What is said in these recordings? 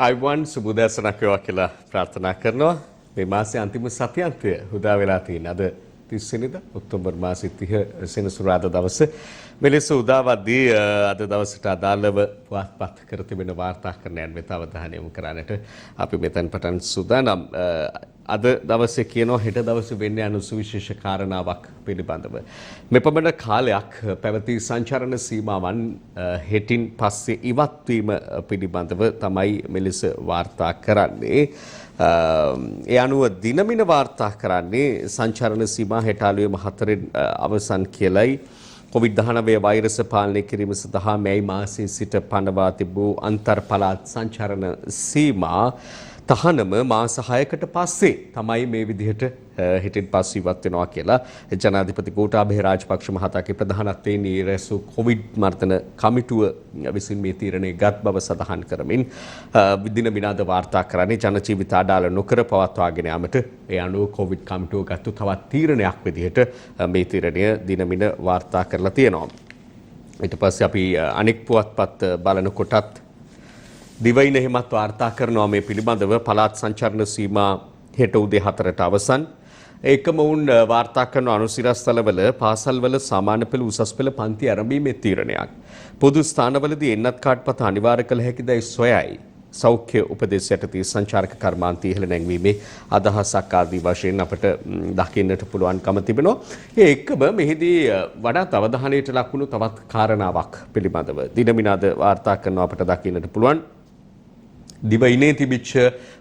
Ivan සුබුදැසනක් වේවා කියලා ප්‍රාර්ථනා කරනවා. මේ මාසේ අන්තිම සතියන්තය උදා වෙලා තියෙන අද 30 වෙනිදා ඔක්තෝබර් මාසේ 30 සෙනසුරාදා දවසේ මෙලෙස උදාවද්දී අද දවසට අදාළව පුවත්පත් කර තිබෙන වාර්තාකරණයන් වෙත අවධානය යොමු කරන්නට අපි මෙතෙන් පටන් සූදානම්. අද දවසේ කියනවා හෙට දවසේ වෙන්නේ යන සුවිශේෂ කාරණාවක් පිළිබඳව. මෙපමණ කාලයක් පැවති සංචාරණ සීමාවන් හෙටින් පස්සේ ඉවත් වීම පිළිබඳව තමයි මෙලෙස වාර්තා කරන්නේ. ඒ අනුව දිනමින වාර්තා කරන්නේ සංචාරණ සීමා හෙට අලුයම 4 අවසන් කියලයි. COVID-19 වෛරස පාලනය කිරීම සඳහා මැයි මාසයේ සිට පනවා තිබූ අන්තර් පළාත් සංචාරණ සීමා තහනම මාස 6කට පස්සේ තමයි මේ විදිහට හිටින් පස්සේ ඉවත් වෙනවා කියලා ජනාධිපති ගෝඨාභය රාජපක්ෂ මහතාගේ ප්‍රධානත්වයෙන් රැසු කොවිඩ් මර්ධන කමිටුව විසින් මේ තීරණය ගත් බව සඳහන් කරමින් දින විනාද වාර්තා කරන්නේ ජන ජීවිත අඩාල නොකර පවත්වාගෙන යාමට ඒ අනුව කොවිඩ් කමිටුව ගත්තු තවත් තීරණයක් විදිහට මේ තීරණය දිනමින වාර්තා කරලා තියෙනවා. ඊට පස්සේ අපි අනෙක් පුවත්පත් බලනකොටත් දිවයින එහෙමත් වාර්තා කරනවා මේ පිළිබඳව පළාත් සංචාරණ සීමා හෙට උදේ 4ට අවසන්. ඒකම වුන් වාර්තා කරන අනුසිරස්තලවල පාසල්වල සාමාන්‍ය පෙළ උසස් පෙළ පන්ති ආරම්භීමේ තීරණයක්. පොදු ස්ථානවලදී එන්නත් කාඩ්පත අනිවාර්ය කළ හැකිදයි සොයයි. සෞඛ්‍ය උපදෙස් යටතේ සංචාරක කර්මාන්තය ඉහළ නැංවීමේ අදහසක් ආදී වශයෙන් අපට දකින්නට පුළුවන්කම තිබෙනවා. ඒ එක්කම මෙහිදී වඩාත් අවධානයට ලක්වුණු තවත් කාරණාවක් පිළිබඳව දිනමිනාද වාර්තා කරනවා අපට දකින්නට පුළුවන්. දිවයිනේ තිබිච්ච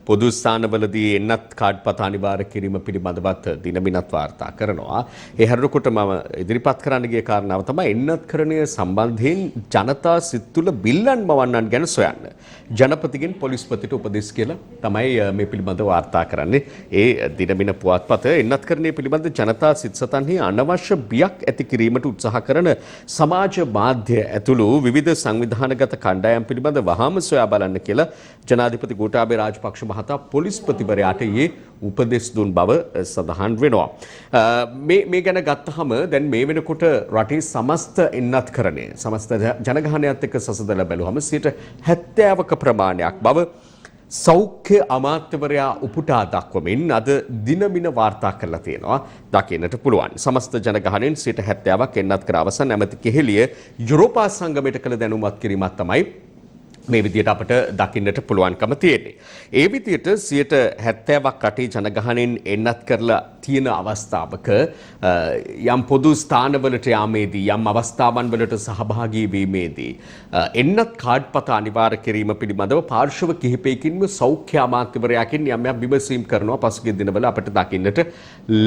පොදු ස්ථානවලදී එන්නත් කාඩ්පත අනිවාර්ය කිරීම පිළිබඳවත් දිනමිනත් වාර්තා කරනවා. ඒ හැරෙනකොට මම ඉදිරිපත් කරන්න ගිය කාරණාව තමයි එන්නත්කරණය සම්බන්ධයෙන් ජනතා සිත් තුළ බිල්ලන් මවන්නන් ගැන සොයන්න. ජනපතිගෙන් පොලිස්පතිට උපදෙස් කියලා තමයි මේ පිළිබඳව වාර්තා කරන්නේ. ඒ දිනමින පුවත්පත එන්නත්කරණය පිළිබඳ ජනතා සිත් සතන්හි අනවශ්‍ය බියක් ඇති කිරීමට උත්සාහ කරන සමාජ මාධ්‍ය ඇතුළු විවිධ සංවිධානගත කණ්ඩායම් පිළිබඳ වහාම සොයා බලන්න කියලා ජනාධිපති ගෝඨාභය රාජපක්ෂ මහතා පොලිස්පතිවරයාට ඊයේ උපදෙස් දුන් බව සඳහන් වෙනවා. මේ ගැන ගත්තහම දැන් මේ වෙනකොට රටේ සමස්ත එන්නත්කරණය සමස්ත ජනගහනයත් එක්ක සසඳලා බැලුවම 70% ප්‍රමාණයක් බව සෞඛ්‍ය අමාත්‍යවරයා උපුටා දක්වමින් අද දිනමින වාර්තා කරලා තියෙනවා දකින්නට පුළුවන්. සමස්ත ජනගහනයෙන් 70%ක් එන්නත් කර අවසන් ඇමති කෙහෙලිය යුරෝපා සංගමයට කළ දැනුමත් කිරීමක් තමයි මේ විදියට අපට දකින්නට පුළුවන්කම තියෙන්නේ. ඒ විදියට 70%ක් රටේ ජනගහනයෙන් එන්නත් කරලා තියෙන අවස්ථාවක යම් පොදු ස්ථානවලට යාමේදී යම් අවස්ථාවන් වලට සහභාගී වීමේදී එන්නත් කාඩ්පත අනිවාර්ය කිරීම පිළිබඳව පාර්ශව කිහිපයකින්ම සෞඛ්‍ය අමාත්‍යවරයාකින් යම් විමසීම් කරනවා පසුගිය දිනවල අපට දකින්නට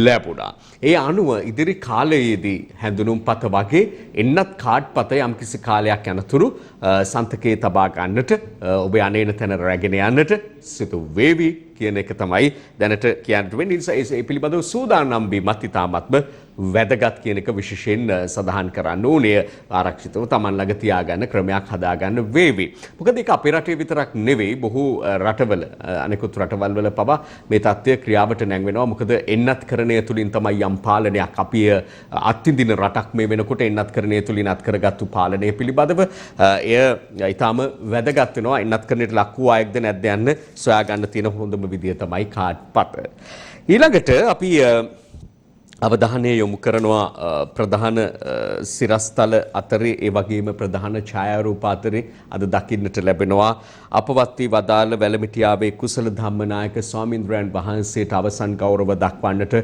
ලැබුණා. ඒ අනුව ඉදිරි කාලයේදී හැඳුනුම්පත වගේ එන්නත් කාඩ්පත යම්කිසි කාලයක් යනතුරු සන්තකයේ තබා ගන්නට ඔබ අනේන තැන රැගෙන යන්නට සිදු වේවි කියන එක තමයි දැනට කියන්නට වෙන්නේ. නිසා ඒ පිළිබඳව සූදානම් වීමත් ඉතාමත්ම වැදගත් කියන එක විශේෂයෙන් සඳහන් කරන්න ඕනේ. ආරක්ෂිතව Taman ළඟ තියාගන්න ක්‍රමයක් හදාගන්න වේවි. මොකද ඒක අපේ රටේ විතරක් නෙවෙයි බොහෝ රටවල අනෙකුත් රටවල් වල පවා මේ තත්ත්වය ක්‍රියාවට නැංවෙනවා. මොකද එන්නත්කරණය තුලින් තමයි යම් පාලනයක් අපි අත්විඳින රටක් මේ වෙනකොට එන්නත්කරණය තුලින් අත්කරගත්තු පාලනය පිළිබඳව එය ඊටාම වැදගත් වෙනවා. එන්නත්කරණයට ලක් වූ අයෙක්ද නැද්ද යන්න සොයාගන්න තියෙන හොඳම විදිය තමයි කාඩ්පත. ඊළඟට අපි අවධානය යොමු කරනවා ප්‍රධාන සිරස්තල අතරේ ඒ වගේම ප්‍රධාන ඡායාරූප අතරේ අද දකින්නට ලැබෙනවා අපවත් වී වදාළ වැලමිටියාවේ කුසල ධම්මනායක ස්වාමීන්ද්‍රයන් වහන්සේට අවසන් ගෞරව දක්වන්නට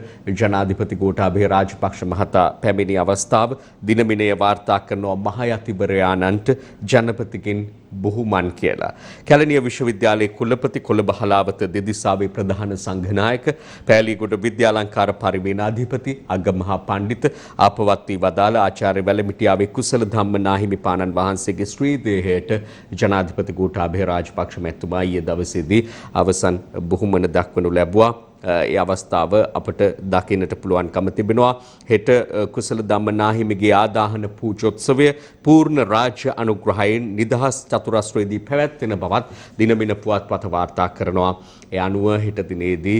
ජනාධිපති ගෝඨාභය රාජපක්ෂ මහතා පැමිණි අවස්ථාව දිනමිනය වාර්තා කරනවා මහයතිවරයාණන්ට ජනපතිගෙන් බුහුමන් කියලා. කැලණිය විශ්වවිද්‍යාලයේ කුලපති කොළඹ හලාවත දෙදිසාවේ ප්‍රධාන සංඝනායක පෑලියගොඩ විද්‍යාලංකාර පරිවේනාධිපති අගමහා පණ්ඩිත අපවත් වී වදාළ ආචාර්ය වැලමිටියාවේ කුසල ධම්ම නාහිමිපාණන් වහන්සේගේ ශ්‍රී දේහයට ජනාධිපති ගෝඨාභය රාජපක්ෂ මැතිතුමා ඊයේ දවසේදී අවසන් බුහුමන දක්වනු ලැබුවා. ඒ අවස්ථාව අපට දකින්නට පුළුවන්කම තිබෙනවා. හෙට කුසල ධම්ම නාහිමිගේ ආදාහන පූජෝත්සවය පූර්ණ රාජ්‍ය අනුග්‍රහයෙන් නිදහස් චතුරස්‍රයේදී පැවැත්වෙන බවත් දිනමින පුවත්පත වාර්තා කරනවා. ඒ අනුව හෙට දිනේදී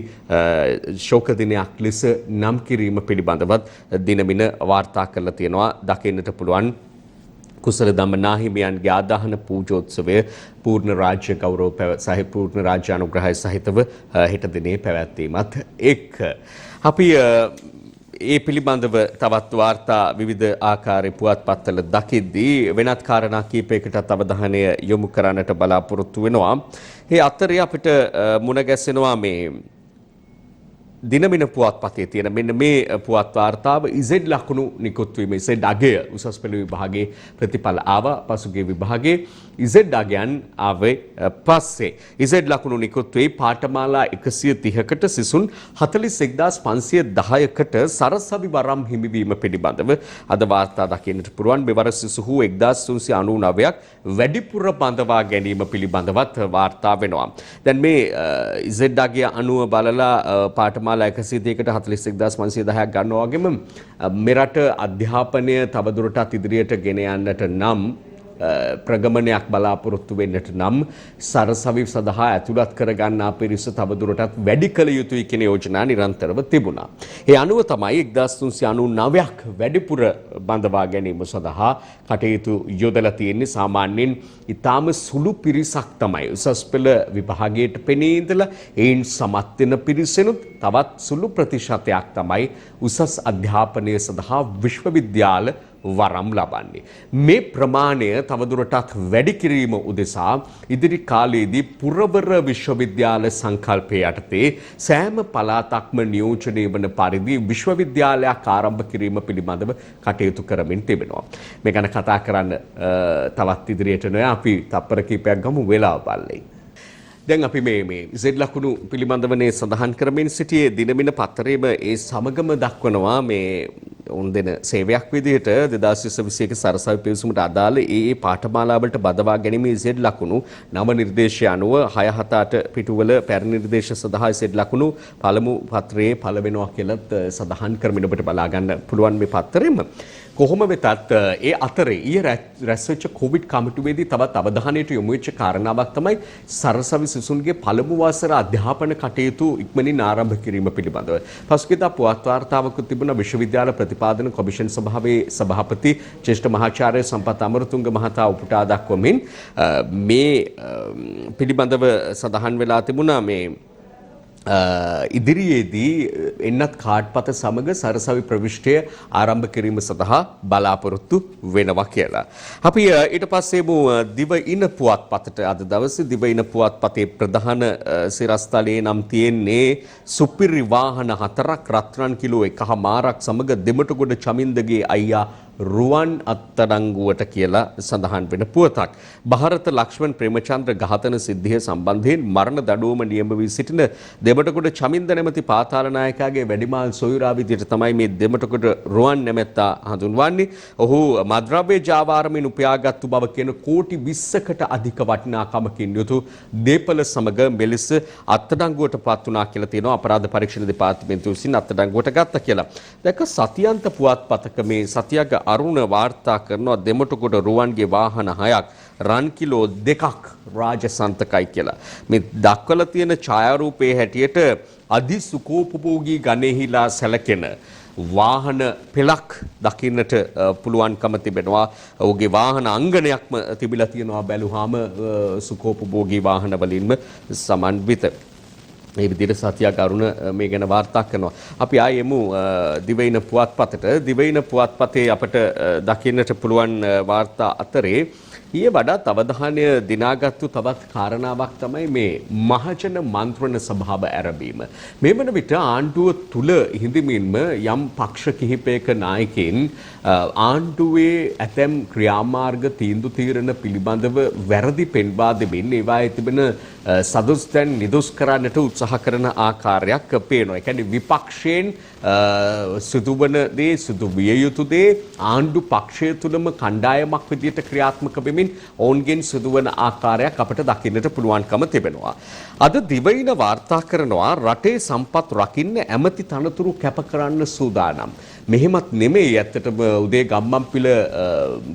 ශෝක දිනයක් ලෙස නම් කිරීම පිළිබඳවත් දිනමින වාර්තා කරලා තියෙනවා දකින්නට පුළුවන්. කුසල දමනාහිමියන්ගේ ආදාහන පූජෝත්සවය පූර්ණ රාජ්‍ය ගෞරව සහ පූර්ණ රාජ්‍ය අනුග්‍රහය සහිතව හෙට දිනේ පැවැත්වීමත් එක්ක අපි ඒ පිළිබඳව තවත් වාර්තා විවිධ ආකාරයේ පුවත්පත්වල දකිද්දී වෙනත් කාරණා කීපයකටත් අවධානය යොමු කරන්නට බලාපොරොත්තු වෙනවා. ඒ අතරේ අපිට මුණ ගැසෙනවා මේ දිනමින පුවත්පතේ තියෙන මෙන්න මේ පුවත් වාර්තාව ඉසෙඩ් ලකුණු නිකුත් වීම ඉසෙඩ් අගය උසස් පෙළ විභාගයේ ප්‍රතිඵල ආවා පසුගිය විභාගයේ ඉසෙඩ් අගයන් ආවේ පස්සේ ඉසෙඩ් ලකුණු නිකුත් වේ පාඨමාලා 130කට සිසුන් 41510කට සරසවි වරම් හිමිවීම පිළිබඳව අද වාර්තා දකින්නට පුරුවන් මෙවර සිසු 1399ක් වැඩිපුර බඳවා ගැනීම පිළිබඳවත් වාර්තා වෙනවා. දැන් මේ ඉසෙඩ් අගය අනුව බලලා පාඨමාලා 130කට 41510ක් ගන්නවා වගේම මෙරට අධ්‍යාපනය තවදුරටත් ඉදිරියට ගෙන යන්නට නම් ප්‍රගමනයක් බලාපොරොත්තු වෙන්නට නම් සරසවි සඳහා ඇතුළත් කරගන්නා පිරිස තවදුරටත් වැඩි කළ යුතුයි කියන යෝජනා නිරන්තරව තිබුණා. ඒ අනුව තමයි 1399ක් වැඩිපුර බඳවා ගැනීම සඳහා කටයුතු යොදලා තියෙන්නේ. සාමාන්‍යයෙන් ඊටාම සුළු පිරිසක් තමයි උසස් පෙළ විභාගයට පෙනී ඉඳලා ඒන් සමත් වෙන පිරිසෙනුත් තවත් සුළු ප්‍රතිශතයක් තමයි උසස් අධ්‍යාපනය සඳහා විශ්වවිද්‍යාල වරම් ලබන්නේ. මේ ප්‍රමාණය තවදුරටත් වැඩි කිරීම උදෙසා ඉදිරි කාලයේදී පුරවර විශ්වවිද්‍යාල සංකල්පය යටතේ සෑම පළාතක්ම නියෝජනය වන පරිදි විශ්වවිද්‍යාලයක් ආරම්භ කිරීම පිළිබඳව කටයුතු කරමින් තිබෙනවා. මේ ගැන කතා කරන්න තවත් ඉදිරියට නෑ අපි තප්පර කිහිපයක් ගමු වෙලාව බලලා. දැන් අපි මේ ඉසෙඩ් ලකුණු පිළිබඳවනේ සඳහන් කරමින් සිටියේ දිනමින පත්තරේම ඒ සමගම දක්වනවා මේ උන් දෙන සේවයක් විදිහට 2021 සරසවි පිවිසුමට අදාළ ඒ පාඨමාලාවලට බදවා ගැනීම ඉසෙඩ් ලකුණු නව නිර්දේශය අනුව 6-7 පිටුවල පැරණි නිර්දේශ සඳහා ඉසෙඩ් ලකුණු පළමු පත්‍රයේ පළ වෙනවා කියලත් සඳහන් කරමින් ඔබට බලා ගන්න පුළුවන් මේ පත්තරෙම. කොහොම වෙතත් ඒ අතරේ ඊයේ රැස්වෙච්ච කොවිඩ් කමිටුවේදී තවත් අවධානයට යොමු වෙච්ච කාරණාවක් තමයි සරසවි සිසුන්ගේ පළමු වසර අධ්‍යාපන කටයුතු ඉක්මනින් ආරම්භ කිරීම පිළිබඳව. පසුගියදා පුවත් වාර්තාවක තිබුණ විශ්වවිද්‍යාල ප්‍රතිපාදන කොමිෂන් සභාවේ සභාපති ජ්‍යෙෂ්ඨ මහාචාර්ය සම්පත් අමරතුංග මහතා උපුටා දක්වමින් මේ පිළිබඳව සඳහන් වෙලා තිබුණා මේ ඉදිරියේදී එන්නත් කාඩ්පත සමග සරසවි ප්‍රවිෂ්ටය ආරම්භ කිරීම සඳහා බලාපොරොත්තු වෙනවා කියලා. අපි ඊට පස්සේ දිවයින පුවත්පතට අද දවසේ දිවයින පුවත්පතේ ප්‍රධාන සිරස්තලයේ නම් තියෙන්නේ සුපිරි වාහන 4ක් රත්රන් කිලෝ 1.5ක් සමග දෙමටගොඩ චමින්දගේ අයියා රුවන් අත්අඩංගුවට කියලා සඳහන් වෙන පුවතක්. ಭಾರತ ලක්ෂ්මන් ප්‍රේමචන්ද්‍ර ඝාතන සිද්ධිය සම්බන්ධයෙන් මරණ දඬුවම නියම වී සිටින දෙමටගොඩ චමින්ද නැමැති පාතාල නායකයාගේ වැඩිමහල් සොයුරා විදියට තමයි මේ දෙමටගොඩ රුවන් නැමැත්තා හඳුන්වන්නේ. ඔහු මද්‍රව්‍ය ජාවාරමින් උපයාගත්තු බව කියන කෝටි 20කට අධික වටිනාකමකින් යුතු දේපල සමග මෙලෙස අත්අඩංගුවට පත් වුණා කියලා තියෙනවා. අපරාධ පරීක්ෂණ දෙපාර්තමේන්තුව විසින් අත්අඩංගුවට ගත්තා කියලා. දැක සතියන්ත පුවත්පතක මේ සතියක අරුණ වාර්තා කරනවා දෙමටගොඩ රුවන්ගේ වාහන 6ක් රන් කිලෝ 2ක් රාජසන්තකයි කියලා. මේ දක්වලා තියෙන ඡායාරූපයේ හැටියට අධි සුඛෝපභෝගී ගණෙහිලා සැලකෙන වාහන පෙළක් දකින්නට පුළුවන්කම තිබෙනවා. ඔහුගේ වාහන අංගනයක්ම තිබිලා තියෙනවා බැලුවාම සුඛෝපභෝගී වාහන වලින්ම සමන්විත. මේ විදිහට සතියක් අරුණ මේ ගැන වාර්තා කරනවා. අපි ආයෙමු දිවයින පුවත්පතට. දිවයින පුවත්පතේ අපට දකින්නට පුළුවන් වාර්තා අතරේ ඊයේ වඩාත් අවධානය දිනාගත්තු තවත් කාරණාවක් තමයි මේ මහජන මන්ත්‍රණ සභාව ආරම්භීම. මේ වන විට ආණ්ඩුව තුල හිඳමින්ම යම් පක්ෂ කිහිපයක නායකයින් ආණ්ඩුවේ ඇතැම් ක්‍රියාමාර්ග තීන්දුව తీරන පිළිබඳව වැරදි පෙන්වා දෙමින් ඒවායේ තිබෙන සදොස්තැන් නිදොස් කරන්නට උත්සාහ කරන ආකාරයක් පේනවා. ඒ කියන්නේ විපක්ෂයෙන් සිදුවන දේ සිදු විය යුතු දේ ආණ්ඩු පක්ෂය තුළම කණ්ඩායමක් විදියට ක්‍රියාත්මක වෙමින් ඔවුන්ගෙන් සිදුවන ආකාරයක් අපට දකින්නට පුළුවන්කම තිබෙනවා. අද දිවයින වාර්තා කරනවා රටේ සම්පත් රකින්න ඇමති තනතුරු කැප කරන්න සූදානම්. මෙහෙමත් නෙමෙයි ඇත්තටම උදේ ගම්මන්පිල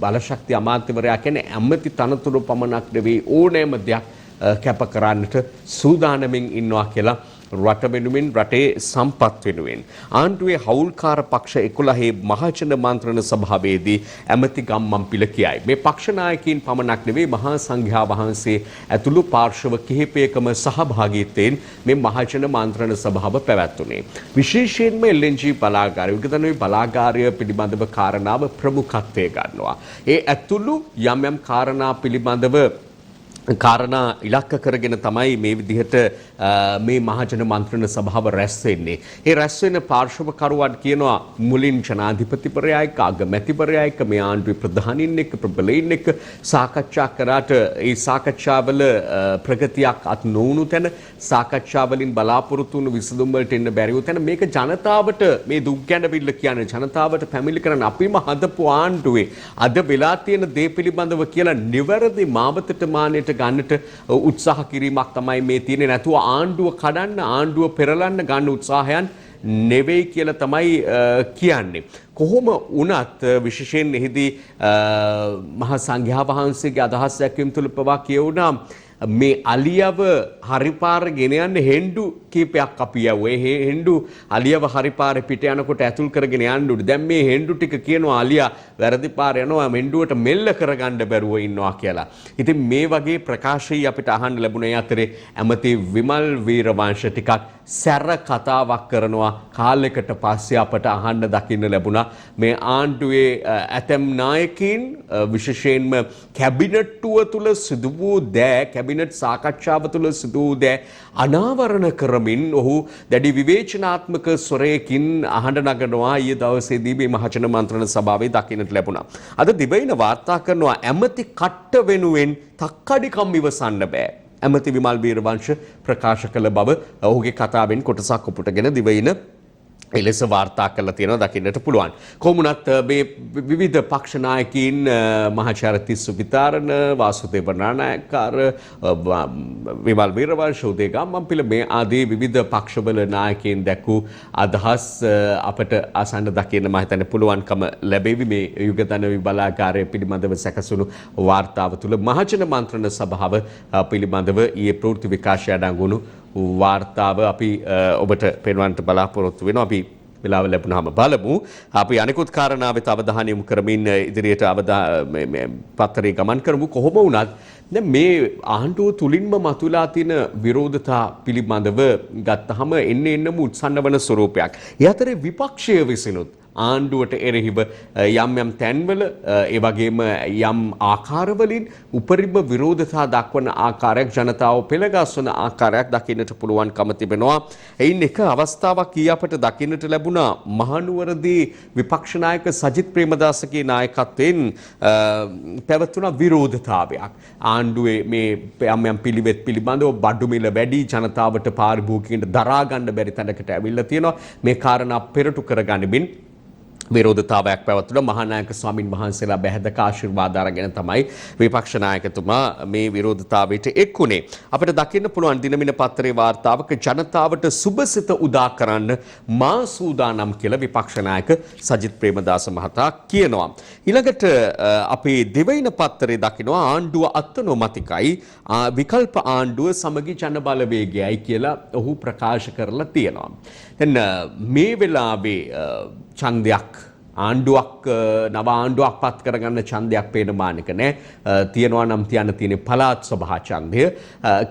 බලශක්ති අමාත්‍යවරයා කියන්නේ ඇමති තනතුරු පමණක් නෙවෙයි ඕනෑම දෙයක් කැප කරන්නට සූදානමින් ඉන්නවා කියලා රට වෙනුවෙන් රටේ සම්පත් වෙනුවෙන් ආණ්ඩුවේ හවුල්කාර පක්ෂ 11 මහජන මන්ත්‍රණ සභාවේදී ඇමති ගම්මන් පිළ කියයි. මේ පක්ෂ නායකයින් පමණක් නෙවෙයි මහා සංඝයා වහන්සේ ඇතුළු පාර්ශව කිහිපයකම සහභාගීත්වයෙන් මේ මහජන මන්ත්‍රණ සභාව පැවැත්වුණේ. විශේෂයෙන්ම LNG බලාගාරය උගතනුයි බලාගාරය පිළිබඳව කාරණාව ප්‍රමුඛත්වය ගන්නවා. ඒ ඇතුළු යම් කාරණා පිළිබඳව කාරණා ඉලක්ක කරගෙන තමයි මේ විදිහට මේ මහජන මන්ත්‍රණ සභාව රැස් වෙන්නේ. ඒ රැස් වෙන පාර්ශවකරුවන් කියනවා මුලින් ජනාධිපතිවරයා එක්ක අගමැතිවරයා එක්ක මේ ආණ්ඩුවේ ප්‍රධානීන් එක්ක ප්‍රබලයින් එක්ක සාකච්ඡා කරාට ඒ සාකච්ඡාවල ප්‍රගතියක් අත් නොවුණු තැන සාකච්ඡාවලින් බලාපොරොත්තු වුණු විසඳුම් වලට එන්න බැරි වූ තැන මේක ජනතාවට මේ දුක් ගැනවිල්ල කියන්නේ ජනතාවට පැමිණිලි කරන අපිම හදපු ආණ්ඩුවේ අද වෙලා තියෙන දේ පිළිබඳව කියලා නිවැරදි මාවතට මානෙට ගන්නට උත්සාහ කිරීමක් තමයි මේ තියෙන්නේ. නැතුව ආණ්ඩුව කඩන්න ආණ්ඩුව පෙරලන්න ගන්න උත්සාහයන් නෙවෙයි කියලා තමයි කියන්නේ. කොහොම වුණත් විශේෂයෙන් එහිදී මහා සංඝයා වහන්සේගේ අදහස් දැක්වීම තුළ පවා කියවුණා මේ අලියව හරිපාර ගෙන යන්න හෙන්ඩු කීපයක් අපි යවුවේ. ඒ හෙන්ඩු අලියව හරිපාර පිට යනකොට ඇතුල් කරගෙන යන්න උඩ. දැන් මේ හෙන්ඩු ටික කියනවා අලියා වැරදි පාර යනවා මෙන්ඩුවට මෙල්ල කරගන්න බැරුව ඉන්නවා කියලා. ඉතින් මේ වගේ ප්‍රකාශය අපිට අහන්න ලැබුණේ අතරේ ඇමති විමල් වීරවංශ ටිකක් සැර කතාවක් කරනවා කාලයකට පස්සේ අපට අහන්න දකින්න ලැබුණා. මේ ආණ්ඩුවේ ඇතැම් නායකයින් විශේෂයෙන්ම කැබිනට්ටුව තුල සිදු වූ දෑ කැබිනට් සාකච්ඡාව තුළ සිදු වූ දෑ අනාවරණ කරමින් ඔහු දැඩි විවේචනාත්මක ස්වරයකින් අහඬ නගනවා ඊයේ දවසේදී මේ මහජන මන්ත්‍රණ සභාවේ දකින්නට ලැබුණා. අද දිවයින වාර්තා කරනවා ඇමති කට්ට වෙනුවෙන් තක්කඩිකම් ඉවසන්න බෑ. ඇමති විමල් වීරවංශ ප්‍රකාශ කළ බව ඔහුගේ කතාවෙන් කොටසක් උපුටගෙන දිවයින එලෙස වාර්තා කරලා තියෙනවා දකින්නට පුළුවන්. කොමුණත් මේ විවිධ පක්ෂ නායකයින් මහාචාර්ය තිස්සු විතාරණ වාසුදේව නානායක්කාර විමල් වීරවංශ උදේ ගම්මන්පිල මේ ආදී විවිධ පක්ෂවල නායකයින් දැක්වූ අදහස් අපට අසන්න දකින්න මම හිතන්නේ පුළුවන්කම ලැබෙවි මේ යුගතනවි බලාගාරය පිළිබඳව සැකසුණු වාර්තාව තුළ මහජන මන්ත්‍රණ සභාව පිළිබඳව ඊයේ ප්‍රවෘත්ති විකාශය අඩංගුණු වාර්තාව අපි ඔබට පෙන්වන්නට බලාපොරොත්තු වෙනවා. අපි වෙලාව ලැබුණාම බලමු. අපි අනිකුත් කාරණාවෙත් අවධානය යොමු කරමින් ඉදිරියට පත්තරේ ගමන් කරමු. කොහොම වුණත් දැන් මේ ආණ්ඩුව තුලින්ම මතුවලා තියෙන විරෝධතා පිළිබඳව ගත්තහම එන්නම උත්සන්න වන ස්වරූපයක්. ඒ අතරේ විපක්ෂය විසිනුත් ආණ්ඩුවට එරෙහිව යම් තැන්වල ඒ වගේම යම් ආකාරවලින් උපරිම විරෝධතා දක්වන ආකාරයක් ජනතාව පෙළගස්වන ආකාරයක් දකින්නට පුළුවන්කම තිබෙනවා. එයින් එක අවස්ථාවක් අපට දකින්නට ලැබුණා මහනුවරදී විපක්ෂ නායක සජිත් ප්‍රේමදාසගේ නායකත්වයෙන් පැවතුණු විරෝධතාවයක්. ආණ්ඩුවේ මේ යම් පිළිවෙත් පිළිබඳව බඩු මිල වැඩි ජනතාවට පාරිභෝගිකයන්ට දරා ගන්න බැරි තැනකට ඇවිල්ලා තියෙනවා. මේ කාරණා පෙරටු කරගනිමින් විරෝධතාවයක් පැවතුණා. මහානායක ස්වාමින් වහන්සේලා බැහැදක ආශිර්වාද අරගෙන තමයි විපක්ෂ නායකතුමා මේ විරෝධතාවයට එක්ුණේ. අපිට දකින්න පුළුවන් දිනමින පත්තරේ වාර්තාවක ජනතාවට සුබසිත උදා කරන්න මා සූදානම් කියලා විපක්ෂ නායක සජිත් ප්‍රේමදාස මහතා කියනවා. ඊළඟට අපේ දෙවයින පත්තරේ දකිනවා ආණ්ඩුව අත්නොමතිකයි විකල්ප ආණ්ඩුව සමගි ජන බලවේගයයි කියලා ඔහු ප්‍රකාශ කරලා තියෙනවා. දැන් මේ වෙලාවේ ඡන්දයක් ආණ්ඩුවක් නව ආණ්ඩුවක් පත් කරගන්න ඡන්දයක් පේන මානක නෑ. තියනවා නම් තියන්න තියෙන පළාත් සභා ඡන්දය.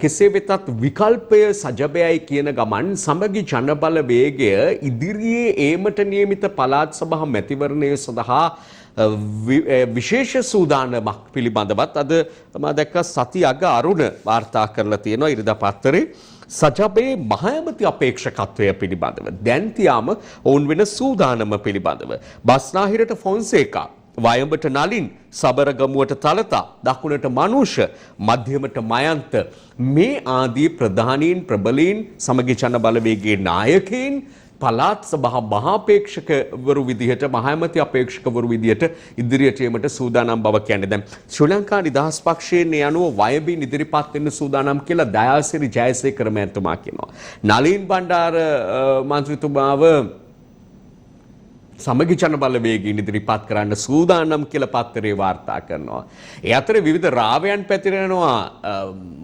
කෙසේ වෙතත් විකල්පය සජබයයි කියන ගමන් සමගි ජන බලවේගය ඉදිරියේ ඒමට නියමිත පළාත් සභා මැතිවරණය සඳහා විශේෂ සූදානමක් පිළිබඳවත් අද මම දැක්ක සති අග අරුණ වාර්තා කරලා තියෙනවා ඉරිදා පත්තරේ. සජබේ මහඇමති අපේක්ෂකත්වය පිළිබඳව දැන් තියාම ඔවුන් වෙන සූදානම පිළිබඳව බස්නාහිරට ෆොන්සේකා වයඹට නලින් සබරගමුවට තලතා දකුණට මනුෂ මධ්‍යමට මයන්ත මේ ආදී ප්‍රධානීන් ප්‍රබලීන් සමගි ජන බලවේගයේ නායකයින් පළාත් සභා මහාපේක්ෂකවරු විදිහට මහඇමති අපේක්ෂකවරු විදිහට ඉදිරියට යීමට සූදානම් බව කියන්නේ. දැන් ශ්‍රී ලංකා නිදහස් පක්ෂයේ යනුව වයඹින් ඉදිරිපත් වෙන්න සූදානම් කියලා දයාසිරි ජයසේකර මහත්මයා කියනවා. නලින් බණ්ඩාර මන්ත්‍රීතුමාව සමගි ජන බලවේගීන් ඉදිරිපත් කරන්න සූදානම් කියලා පත්තරේ වාර්තා කරනවා. ඒ අතර විවිධ රාවයන් පැතිරෙනවා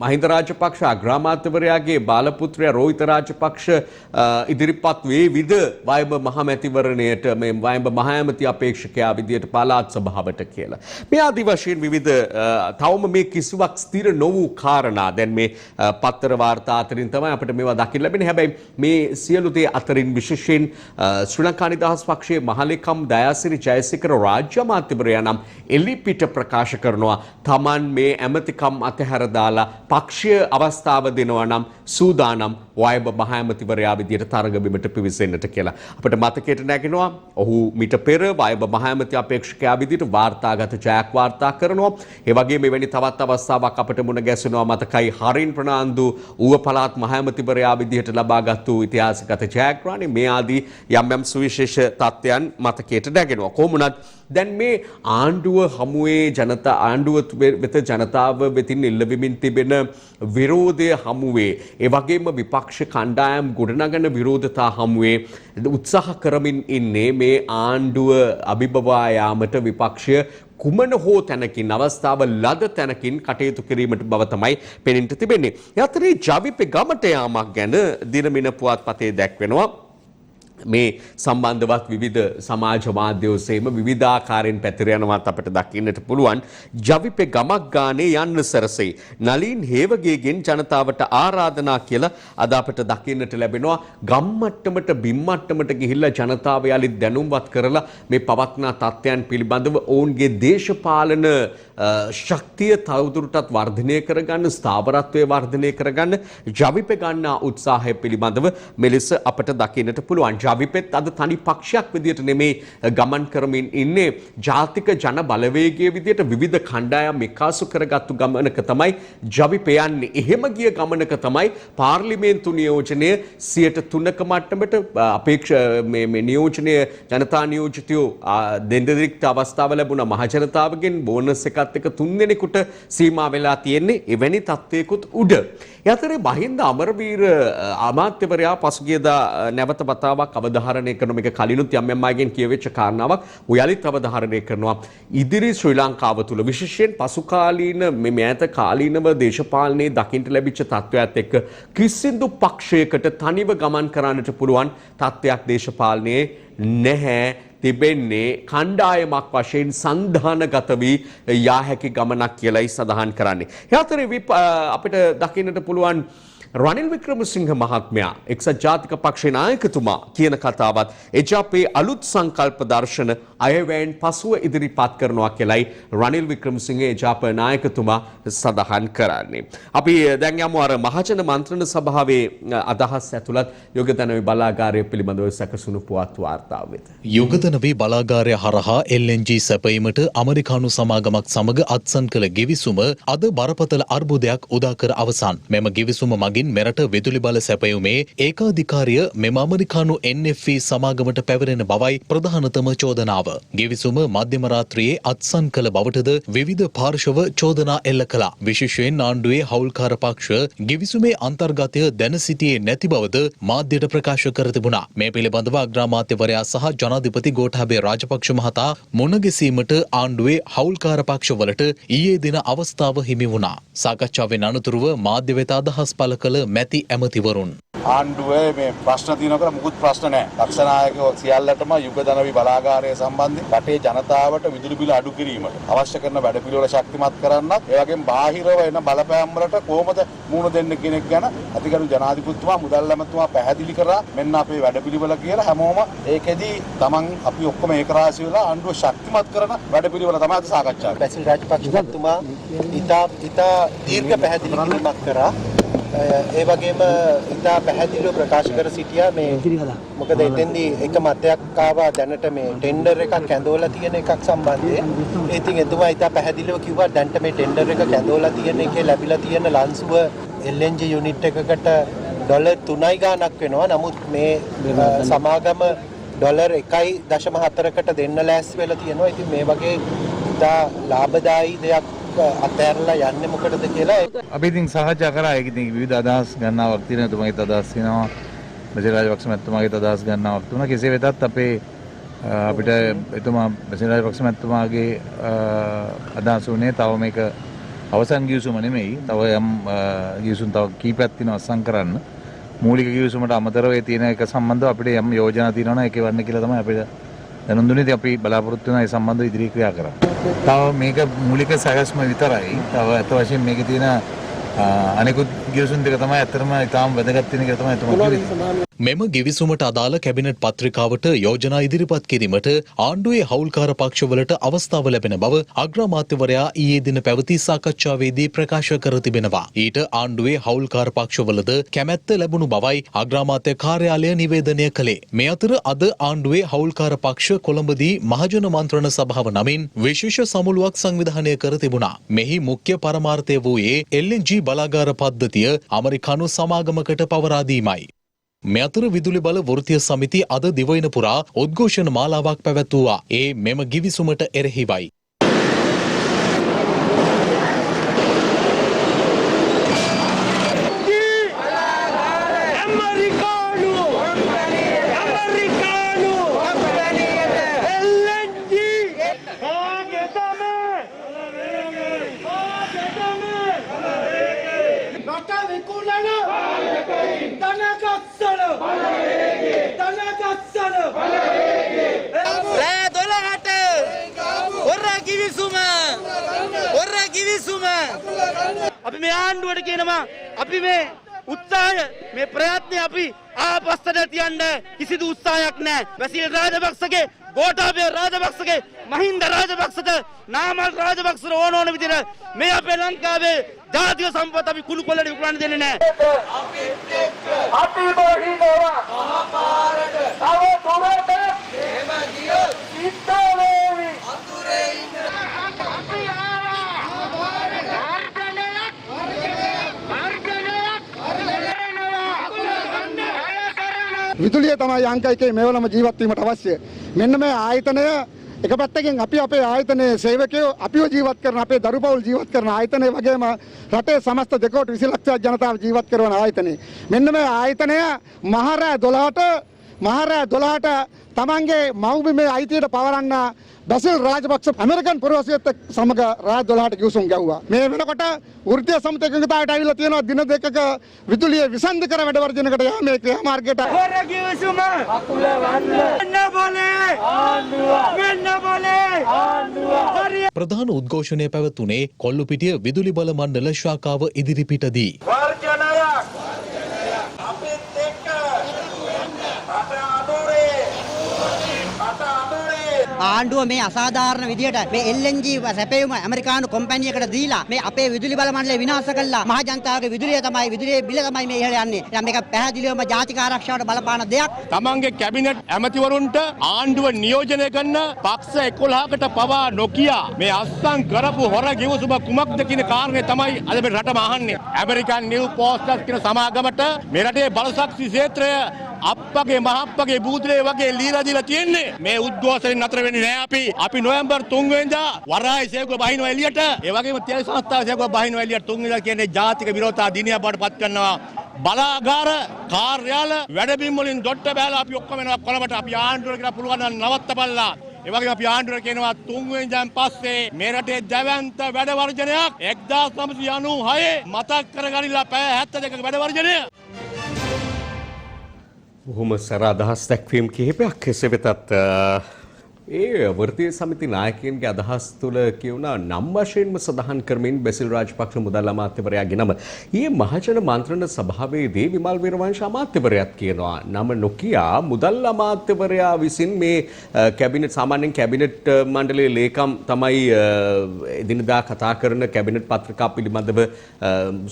මහින්ද රාජපක්ෂ අග්‍රාමාත්‍යවරයාගේ බාලපුත්‍රයා රෝහිත රාජපක්ෂ ඉදිරිපත් වේවිද වයඹ මහමැතිවරණයට මේ වයඹ මහ ඇමති අපේක්ෂකයා විදියට පළාත් සභාවට කියලා. මේ ආදි වශයෙන් විවිධ තවම මේ කිසිවක් ස්ථිර නොවූ කාරණා දැන් මේ පත්තර වාර්තා අතරින් තමයි අපිට මේවා දකින්න ලැබෙන්නේ. හැබැයි මේ සියලු දේ අතරින් විශේෂයෙන් ශ්‍රී ලංකා නිදහස් පක්ෂයේ මහලේකම් දයාසිරි ජයසේකර රාජ්‍ය අමාත්‍යවරයා නම් එලිපිට ප්‍රකාශ කරනවා තමන් මේ ඇමතිකම් අතහැර දාලා පක්ෂීය අවස්ථාව දෙනවා නම් සූදානම් වයඹ මහ ඇමතිවරයා විදියට තරගබිමට පිවිසෙන්නට කියලා. අපිට මතකයට නැගෙනවා ඔහු මිට පෙර වයඹ මහ ඇමති අපේක්ෂකයා විදියට වාර්තාගත ජයක් වාර්තා කරනවා. ඒ වගේම මෙවැනි තවත් අවස්ථාවක් අපිට මුණ ගැසෙනවා මතකයි හරින් ප්‍රනාන්දු ඌව පළාත් මහ ඇමතිවරයා විදියට ලබාගත්තු ඉතිහාසගත ජයග්‍රහණය මේ ආදී යම් යම් සුවිශේෂ තත්ත්වයන් මතකයට නැගෙනවා. කොහොමුණත් දැන් මේ ආණ්ඩුව හමුවේ ආණ්ඩුව වෙත ජනතාව වෙතින් එල්ලවෙමින් තිබෙන විරෝධය හමුවේ ඒ වගේම විපක්ෂ කණ්ඩායම් ගොඩනගන විරෝධතා හමුවේ උත්සාහ කරමින් ඉන්නේ මේ ආණ්ඩුව අභිබවා යාමට විපක්ෂය කුමන හෝ තැනකින් අවස්ථාව ලද තැනකින් කටයුතු කිරීමට බව තමයි පෙනෙන්න තිබෙන්නේ. ඒ අතරේ ජවිපේ ගමට යාමක් ගැන දිනමින පුවත්පතේ දැක්වෙනවා. මේ සම්බන්ධවත් විවිධ සමාජ මාධ්‍ය ඔස්සේම විවිධාකාරයෙන් පැතිර යනවත් අපිට දකින්නට පුළුවන්. ජවිපේ ගමක් ගානේ යන්න සැරසෙයි. නලින් හේවගේගෙන් ජනතාවට ආරාධනා කියලා අද අපිට දකින්නට ලැබෙනවා. ගම් මට්ටමට බිම් මට්ටමට ගිහිල්ලා ජනතාව යලිත් දැනුම්වත් කරලා මේ පවත්නා තත්ත්වයන් පිළිබඳව ඔවුන්ගේ දේශපාලන ශක්තිය තවදුරටත් වර්ධනය කරගන්න ස්ථාවරත්වය වර්ධනය කරගන්න ජවිපේ ගන්නා උත්සාහය පිළිබඳව මෙලෙස අපට දකින්නට පුළුවන්. ජවිපෙත් අද තනි පක්ෂයක් විදියට නෙමේ ගමන් කරමින් ඉන්නේ ජාතික ජන බලවේගයේ විදියට විවිධ කණ්ඩායම් එකාසු කරගත්තු ගමනක තමයි ජවිපේ යන්නේ. එහෙම ගිය ගමනක තමයි පාර්ලිමේන්තු නියෝජනය 3% මට්ටමට මේ නියෝජනය ජනතා නියෝජිතයෝ දෙන්දරික්ත අවස්ථාව ලැබුණා මහ ජනතාවගෙන් බෝනස් එකත් එක්ක 3 දෙනෙකුට සීමා වෙලා තියෙන්නේ එවැනි තත්ත්වයකුත් උඩ. ඒ අතරේ මහින්ද අමරවීර අමාත්‍යවරයා පසුගියදා නැවත වතාවක් අවධාරණය කරන මේක කලිනුත් යම් යම් අයගෙන් කියවෙච්ච කාරණාවක් ඔයලිත් අවධාරණය කරනවා. ඉදිරි ශ්‍රී ලංකාව තුළ විශේෂයෙන් පසු කාලීන මේ මෑත කාලීනව දේශපාලනයේ දකින්න ලැබිච්ච තත්ත්වයක් එක්ක කිසිදු පක්ෂයකට තනිව ගමන් කරන්නට පුළුවන් තත්ත්වයක් දේශපාලනයේ නැහැ. තිබෙන්නේ කණ්ඩායමක් වශයෙන් සංධානගත වී යා හැකි ගමනක් කියලායි සඳහන් කරන්නේ. ඒ අතරේ අපිට දකින්නට පුළුවන් රනිල් වික්‍රමසිංහ මහත්මයා එක්සත් ජාතික පක්ෂේ නායකතුමා කියන කතාවත් එජාපේ අලුත් සංකල්ප දර්ශන අයවැයෙන් පසුව ඉදිරිපත් කරනවා කියලායි රනිල් වික්‍රමසිංහ එජාප නායකතුමා සඳහන් කරන්නේ. අපි දැන් යමු අර මහජන මන්ත්‍රණ සභාවේ අදහස් ඇතුළත් යුගදනවි බලාගාරය පිළිබඳව සැකසුණු පුවත් වාර්තාව වෙත. යුගදනවි බලාගාරය හරහා LNG සැපයීමට ඇමරිකානු සමාගමක් සමග අත්සන් කළ ගිවිසුම අද බරපතල අර්බුදයක් උදා කර අවසන්. මෙම ගිවිසුම මගින් මෙරට විදුලි බල සැපයුමේ ඒකාධිකාරිය මෙම ඇමරිකානු NFE සමාගමට පැවරෙන බවයි ප්‍රධානතම චෝදනාව. ගිවිසුම මධ්‍යම රාත්‍රියේ අත්සන් කළ බවටද විවිධ පාර්ශව චෝදනා එල්ල කළා. විශේෂයෙන් ආණ්ඩුවේ හවුල්කාර පක්ෂ ගිවිසුමේ අන්තර්ගතය දැන සිටියේ නැති බවද මාධ්‍යට ප්‍රකාශ කර තිබුණා. මේ පිළිබඳව අග්‍රාමාත්‍යවරයා සහ ජනාධිපති ගෝඨාභය රාජපක්ෂ මහතා මුණ ගැසීමට ආණ්ඩුවේ හවුල්කාර පක්ෂවලට ඊයේ දින අවස්ථාව හිමි වුණා. සාකච්ඡාවෙන් අනතුරුව මාධ්‍ය වෙත අදහස් පළ කළ මැති ඇමතිවරුන් ආණ්ඩුවේ මේ ප්‍රශ්න තියෙනවා කියලා මුකුත් ප්‍රශ්න නැහැ. පක්ෂ 나යකයෝ සියල්ලටම යුගදනවි බලාගාරය සම්බන්ධයෙන් රටේ ජනතාවට විදුලි බිල අඩු කිරීමට අවශ්‍ය කරන වැඩපිළිවෙල ශක්තිමත් කරන්නත් ඒ වගේම බාහිරව එන බලපෑම් වලට කොහොමද මුහුණ දෙන්න කෙනෙක් ගැන අතිගරු ජනාධිපතිතුමා මුදල් ඇමතුමා පැහැදිලි කරා මෙන්න අපේ වැඩපිළිවෙල කියලා හැමෝම ඒකෙදි තමන් අපි ඔක්කොම ඒකරාශී වෙලා ආණ්ඩුව ශක්තිමත් කරන වැඩපිළිවෙල තමයි අද සාකච්ඡා කරන්නේ. බැසිල් රාජපක්ෂතුමා ඉතා දීර්ඝ පැහැදිලි කිරීමක් කරා. ඒ වගේම ඉතා පැහැදිලිව ප්‍රකාශ කර සිටියා මේ මොකද එතෙන්දී එක මතයක් ආවා දැනට මේ ටෙන්ඩර් එකක් කැඳවලා තියෙන එකක් සම්බන්ධයෙන්. ඉතින් එතුමා ඉතා පැහැදිලිව කිව්වා දැන්ට මේ ටෙන්ඩර් එක කැඳවලා තියෙන එකේ ලැබිලා තියෙන ලන්සුව LNG යුනිට් එකකට ඩොලර් 3යි ගාණක් වෙනවා. නමුත් මේ සමාගම ඩොලර් 1.4කට දෙන්න ලෑස්ති වෙලා තියෙනවා. ඉතින් මේ වගේ ඉතා ලාභදායී දෙයක් අතහැරලා යන්නේ මොකටද කියලා අපි ඉතින් සාකච්ඡා කරා. ඒක ඉතින් විවිධ අදහස් ගන්නවක් තියෙනවා. තුමාගේ අදහස් තියෙනවා. බජර් රාජපක්ෂ මහත්මයාගේ අදහස් ගන්නවක් තුන. කෙසේ වෙතත් අපේ අපිට එතුමා බසිල් රාජපක්ෂ මැතිතුමාගේ අදහස වුණේ තව මේක අවසන් ගිවිසුම නෙමෙයි. තව යම් ගිවිසුම් තව කීපයක් තියෙනවා අත්සන් කරන්න. මූලික ගිවිසුමට අමතරව ඒ තියෙන එක සම්බන්ධව අපිට යම් යෝජනා තියෙනවා නම් ඒකේ වන්න කියලා තමයි අපිට දැනුම් දුන්නේ. ඉතින් අපි බලාපොරොත්තු වෙනවා ඒ සම්බන්ධව ඉදිරි ක්‍රියා කරන්න. තව මේක මූලික සැකස්ම විතරයි. තව අත වශයෙන් මේකේ තියෙන අනෙකුත් ගිවිසුම් දෙක තමයි අතරම ඉතාම වැදගත් වෙන එක තමයි එතුමා කිව්වේ. මෙම ගිවිසුමට අදාළ කැබිනට් පත්‍රිකාවට යෝජනා ඉදිරිපත් කිරීමට ආණ්ඩුවේ හවුල්කාර පක්ෂවලට අවස්ථාව ලැබෙන බව අග්‍රාමාත්‍යවරයා ඊයේ දින පැවති සාකච්ඡාවේදී ප්‍රකාශ කර තිබෙනවා. ඊට ආණ්ඩුවේ හවුල්කාර පක්ෂවලද කැමැත්ත ලැබුණු බවයි අග්‍රාමාත්‍ය කාර්යාලය නිවේදනය කළේ. මේ අතර අද ආණ්ඩුවේ හවුල්කාර පක්ෂ කොළඹදී මහජන මන්ත්‍රණ සභාව නමින් විශේෂ සමුළුවක් සංවිධානය කර තිබුණා. මෙහි මුඛ්‍ය පරමාර්ථය වූයේ LNG බලාගාර පද්ධතිය ඇමරිකානු සමාගමකට පවරා දීමයි. මේ අතර විදුලි බල වෘත්තීය සමිති අද දිවයින පුරා උද්ඝෝෂණ මාලාවක් පැවැත්වුවා. ඒ මෙම ගිවිසුමට එරෙහිවයි. අපි මේ ආණ්ඩුවට කියනවා අපි මේ උත්සාහය මේ ප්‍රයත්නය අපි ආපස්සට තියන්න කිසිදු උත්සාහයක් නැහැ. බසිල් රාජපක්ෂගේ, ගෝඨාභය රාජපක්ෂගේ, මහින්ද රාජපක්ෂට, නාමල් රාජපක්ෂට ඕන විදිහට මේ අපේ ලංකාවේ ජාතික සම්පත අපි කුළු කොල්ලට විකුණන්න දෙන්නේ නැහැ. අපි බහිනවා මහපාරට තව දුරට එහෙම ගියොත් සිද්ධාවේවි අතුරේ ඉන්න අපි විදුලිය තමයි අංක 1 මේවලම ජීවත් වීමට අවශ්‍ය. මෙන්න මේ ආයතනය එක පැත්තකින් අපි අපේ ආයතනයේ සේවකයෝ අපිව ජීවත් කරන අපේ දරුපවුල් ජීවත් කරන ආයතනය වගේම රටේ සමස්ත 2.20 ලක්ෂ ජනතාව ජීවත් කරන ආයතනය. මෙන්න මේ ආයතනය මහරෑ 12ට තමන්ගේ මව්බිමේ අයිතියට පවරන්න බසිල් රාජපක්ෂ ඇමරිකන් පුරවැසියත් සමග රාත් 12ට ගිවිසුම් ගැව්වා. මේ වෙනකොට වෘත්තීය සමිති එකඟතාවයට ඇවිල්ලා තියෙනවා දින දෙකක විදුලිය විසන්ධි කර වැඩ වර්ජනයකට යාමේ ක්‍රියාමාර්ගයට. හොර ගිවිසුම අකුල වන්න මෙන්න බලේ ආණ්ඩුව. ප්‍රධාන උද්ඝෝෂණය පැවතුනේ කොල්ලුපිටිය විදුලි බල මණ්ඩල ශාඛාව ඉදිරිපිටදී. ආණ්ඩුව මේ අසාධාරණ විදියට මේ LNG සැපයුම ඇමරිකානු කොම්පැනියකට දීලා මේ අපේ විදුලි බල මණ්ඩලය විනාශ කළා. මහ ජනතාවගේ විදුලිය තමයි විදුලියේ බිල තමයි මේ ඉහළ යන්නේ. දැන් මේක පැහැදිලිවම ජාතික ආරක්ෂාවට බලපාන දෙයක්. තමන්ගේ කැබිනට් ඇමතිවරුන්ට ආණ්ඩුව නියෝජනය කරන පක්ෂ 11කට පවා නොකිය මේ අස්සන් කරපු හොර ගිවිසුම කුමක්ද කියන කාරණේ තමයි අද මේ රටම අහන්නේ. ඇමරිකන් නිව් පෝස්ටර්ස් කියන සමාගමට මේ රටේ බලශක්ති ක්ෂේත්‍රය අප්පගේ මහප්පගේ බූදලේ වගේ ලීලා දීලා තියෙන්නේ. මේ උද්ඝෝෂණයෙන් නතර වෙන්නේ නැහැ අපි නොවැම්බර් 3 වෙනිදා වරායි සේවක බහිනවා එළියට. ඒ වගේම තියයි සංස්ථාව සේවක බහිනවා එළියට 3 වෙනිදා කියන්නේ ජාතික විරෝධතා දිනයක් බවට පත් කරනවා. බලාගාර කාර්යාල වැඩබිම් වලින් දොට්ට බෑලා අපි ඔක්කොම එනවා කොළඹට. අපි ආණ්ඩුවට කියලා පුළුවන් නම් නවත්තපල්ලා. ඒ වගේම අපි ආණ්ඩුවට කියනවා 3 වෙනිදාන් පස්සේ මේ රටේ දැවැන්ත වැඩ වර්ජනයක් 1996 මතක් කරගනිලා පැය 72ක වැඩ වර්ජනය. බොහොම සැර අදහස් දැක්වීම් කිහිපයක් කෙසේ වෙතත් ඒ වෘත්තීය සමිති නායකයන්ගේ අදහස් තුළ කියුණා නම් වශයෙන්ම සඳහන් කරමින් බසිල් රාජපක්ෂ මුදල් අමාත්‍යවරයාගේ නම. ඊයේ මහජන මන්ත්‍රණ සභාවේදී විමල් වීරවංශ අමාත්‍යවරයාත් කියනවා නම නොකියා මුදල් අමාත්‍යවරයා විසින් මේ කැබිනට් සාමාන්‍යයෙන් කැබිනට් මණ්ඩලයේ ලේකම් තමයි එදිනදා කතා කරන කැබිනට් පත්‍රිකා පිළිබඳව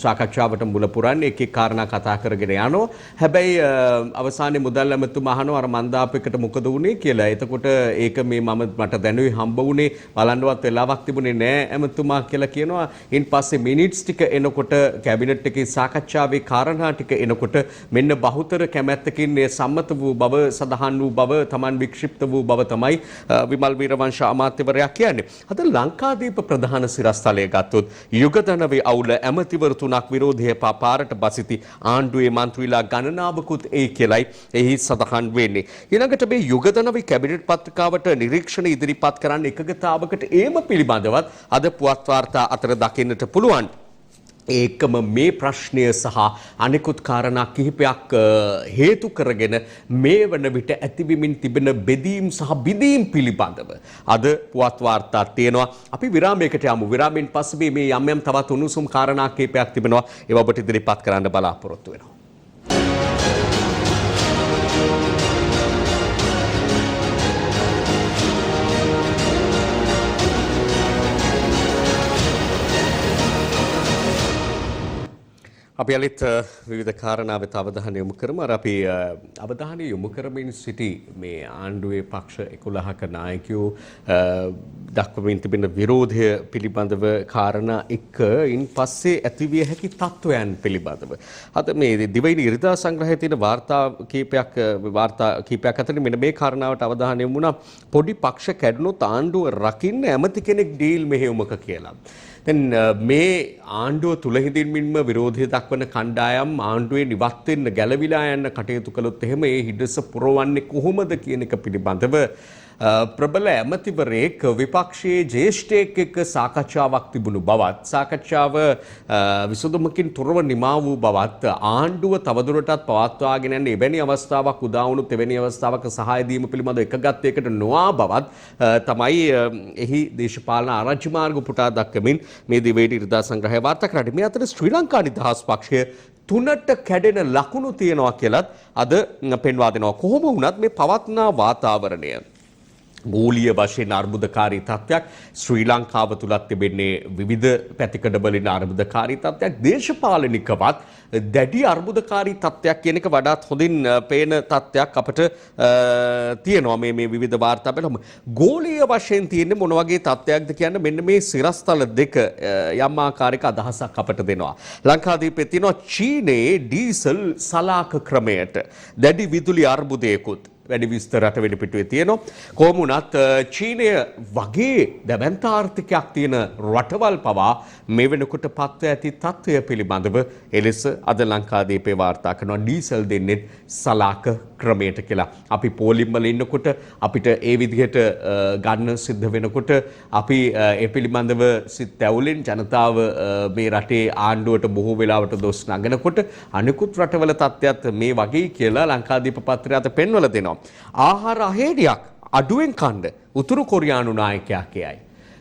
සාකච්ඡාවට මුල පුරන්නේ එක එක කාරණා කතා කරගෙන යනවා. හැබැයි අවසානයේ මුදල් ඇමතුමා අහනවා අර මන්දාපයකට මොකද වුනේ කියලා. එතකොට ඒක මේ මට දැනුවේ හම්බ වුණේ බලන්නවත් වෙලාවක් තිබුණේ නෑ ඇමතුමා කියලා කියනවා. ඉන් පස්සේ මිනිට්ස් ටික එනකොට කැබිනට් එකේ සාකච්ඡාවේ කාරණා ටික එනකොට මෙන්න බහුතර කැමැත්තකින් සම්මත වූ බව සඳහන් වූ බව Taman වික්ෂිප්ත වූ බව තමයි විමල් වීරවංශ අමාත්‍යවරයා කියන්නේ. අද ලංකාදීප ප්‍රධාන සිරස්තලයේ ගත්තොත් යුගදනවේ අවුල ඇමතිවරු තුනක් විරෝධය පාරට බසිති ආණ්ඩුවේ මන්ත්‍රීලා ගණනාවකුත් ඒ කියලයි එහි සඳහන් වෙන්නේ. ඊළඟට මේ යුගදනවේ කැබිනට් පත්‍රිකාවට නිරීක්ෂණ ඉදිරිපත් කරන්න එකගතාවකට ඒම පිළිබඳවත් අද පුවත් වාර්තා අතර දකින්නට පුළුවන්. ඒකම මේ ප්‍රශ්නය සහ අනෙකුත් කාරණා කිහිපයක් හේතු කරගෙන මේ වන විට ඇතිවෙමින් තිබෙන බෙදීම් සහ බිඳීම් පිළිබඳව අද පුවත් වාර්තා තියෙනවා. අපි විරාමයකට යමු. විරාමයෙන් පස්සේ මේ යම් යම් තවත් උණුසුම් කාරණා කිහිපයක් තිබෙනවා. ඒවා ඔබට ඉදිරිපත් කරන්න බලාපොරොත්තු වෙනවා. අපි අලිත් විවිධ කාරණා වෙත අවධානය යොමු කරමු. අර අපි අවධානය යොමු කරමින් සිටි මේ ආණ්ඩුවේ පක්ෂ 11ක නායකයෝ දක්වමින් තිබෙන විරෝධය පිළිබඳව කාරණා එක්ක ඉන් පස්සේ ඇතිවිය හැකි තත්වයන් පිළිබඳව. අද මේ දිවයින ඉරිදා සංග්‍රහයේ තියෙන වාර්තා කීපයක් අතරින් මෙන්න මේ කාරණාවට අවධානය යොමු වුණා. පොඩි පක්ෂ කැඩුණොත් ආණ්ඩුව රකින්න ඇමති කෙනෙක් ඩීල් මෙහෙයුමක කියලා. දැන් මේ ආණ්ඩුව තුල හිඳින්මින්ම විරෝධය දක්වන කණ්ඩායම් ආණ්ඩුවේ නිවත් වෙන්න ගැලවිලා යන්න කටයුතු කළොත් එහෙම ඒ හිඩස පුරවන්නේ කොහොමද කියන එක පිළිබඳව ප්‍රබල ඇමතිවරයෙක් විපක්ෂයේ ජ්‍යෙෂ්ඨයෙක් එක්ක සාකච්ඡාවක් තිබුණු බවත් සාකච්ඡාව විසඳුමකින් තොරව නිමා වූ බවත් ආණ්ඩුව තවදුරටත් පවත්වාගෙන යන එවැනි අවස්ථාවක් උදා වුණොත් එවැනි අවස්ථාවක සහාය දීම පිළිබඳව එකගත්තයකට නොආ බවත් තමයි එහි දේශපාලන ආරංචි මාර්ග පුටා දක්වමින් මේ දිවයින ඉරිදා සංග්‍රහය වාර්තා කරන්නේ. මේ අතර ශ්‍රී ලංකා නිදහස් පක්ෂය තුනට කැඩෙන ලකුණු තියෙනවා කියලත් අද පෙන්වා දෙනවා. කොහොම වුණත් මේ පවත්නා වාතාවරණය මූලිය වශයෙන් අර්බුදකාරී තත්ත්වයක් ශ්‍රී ලංකාව තුලත් තිබෙන්නේ විවිධ පැතිකඩ වලින් අර්බුදකාරී තත්ත්වයක් දේශපාලනිකවත් දැඩි අර්බුදකාරී තත්ත්වයක් කියන එක වඩාත් හොඳින් පේන තත්ත්වයක් අපට තියෙනවා මේ විවිධ වාර්තා බලමු. ගෝලීය වශයෙන් තියෙන්නේ මොන වගේ තත්ත්වයක්ද කියන්නේ මෙන්න මේ සිරස්තල දෙක යම් ආකාරයක අදහසක් අපට දෙනවා. ලංකාදීපේ තියෙනවා චීනයේ ඩීසල් සලාක ක්‍රමයට දැඩි විදුලි අර්බුදයකුත් වැඩි විස්තර රටවෙඩි පිටුවේ තියෙනවා. කොහොම වුණත් චීනය වගේ දැවැන්ත ආර්ථිකයක් තියෙන රටවල් පවා මේ වෙනකොට පත්ව ඇති තත්ත්වය පිළිබඳව එලෙස අද ලංකාදීපේ වාර්තා කරනවා ඩීසල් දෙන්නේ සලාක ක්‍රමයට කියලා. අපි පෝලිම් වල ඉන්නකොට අපිට ඒ විදිහට ගන්න සිද්ධ වෙනකොට අපි ඒ පිළිබඳව සිත් ඇවුලෙන් ජනතාව මේ රටේ ආණ්ඩුවට බොහෝ වෙලාවට දොස් නගනකොට අනිකුත් රටවල තත්ත්වයක් මේ වගේ කියලා ලංකාදීප පත්‍රය අත පෙන්වලා දෙනවා. ආහාර අහේඩියක් අඩුවෙන් කන්න උතුරු කොරියානු 나යකයා කියයි.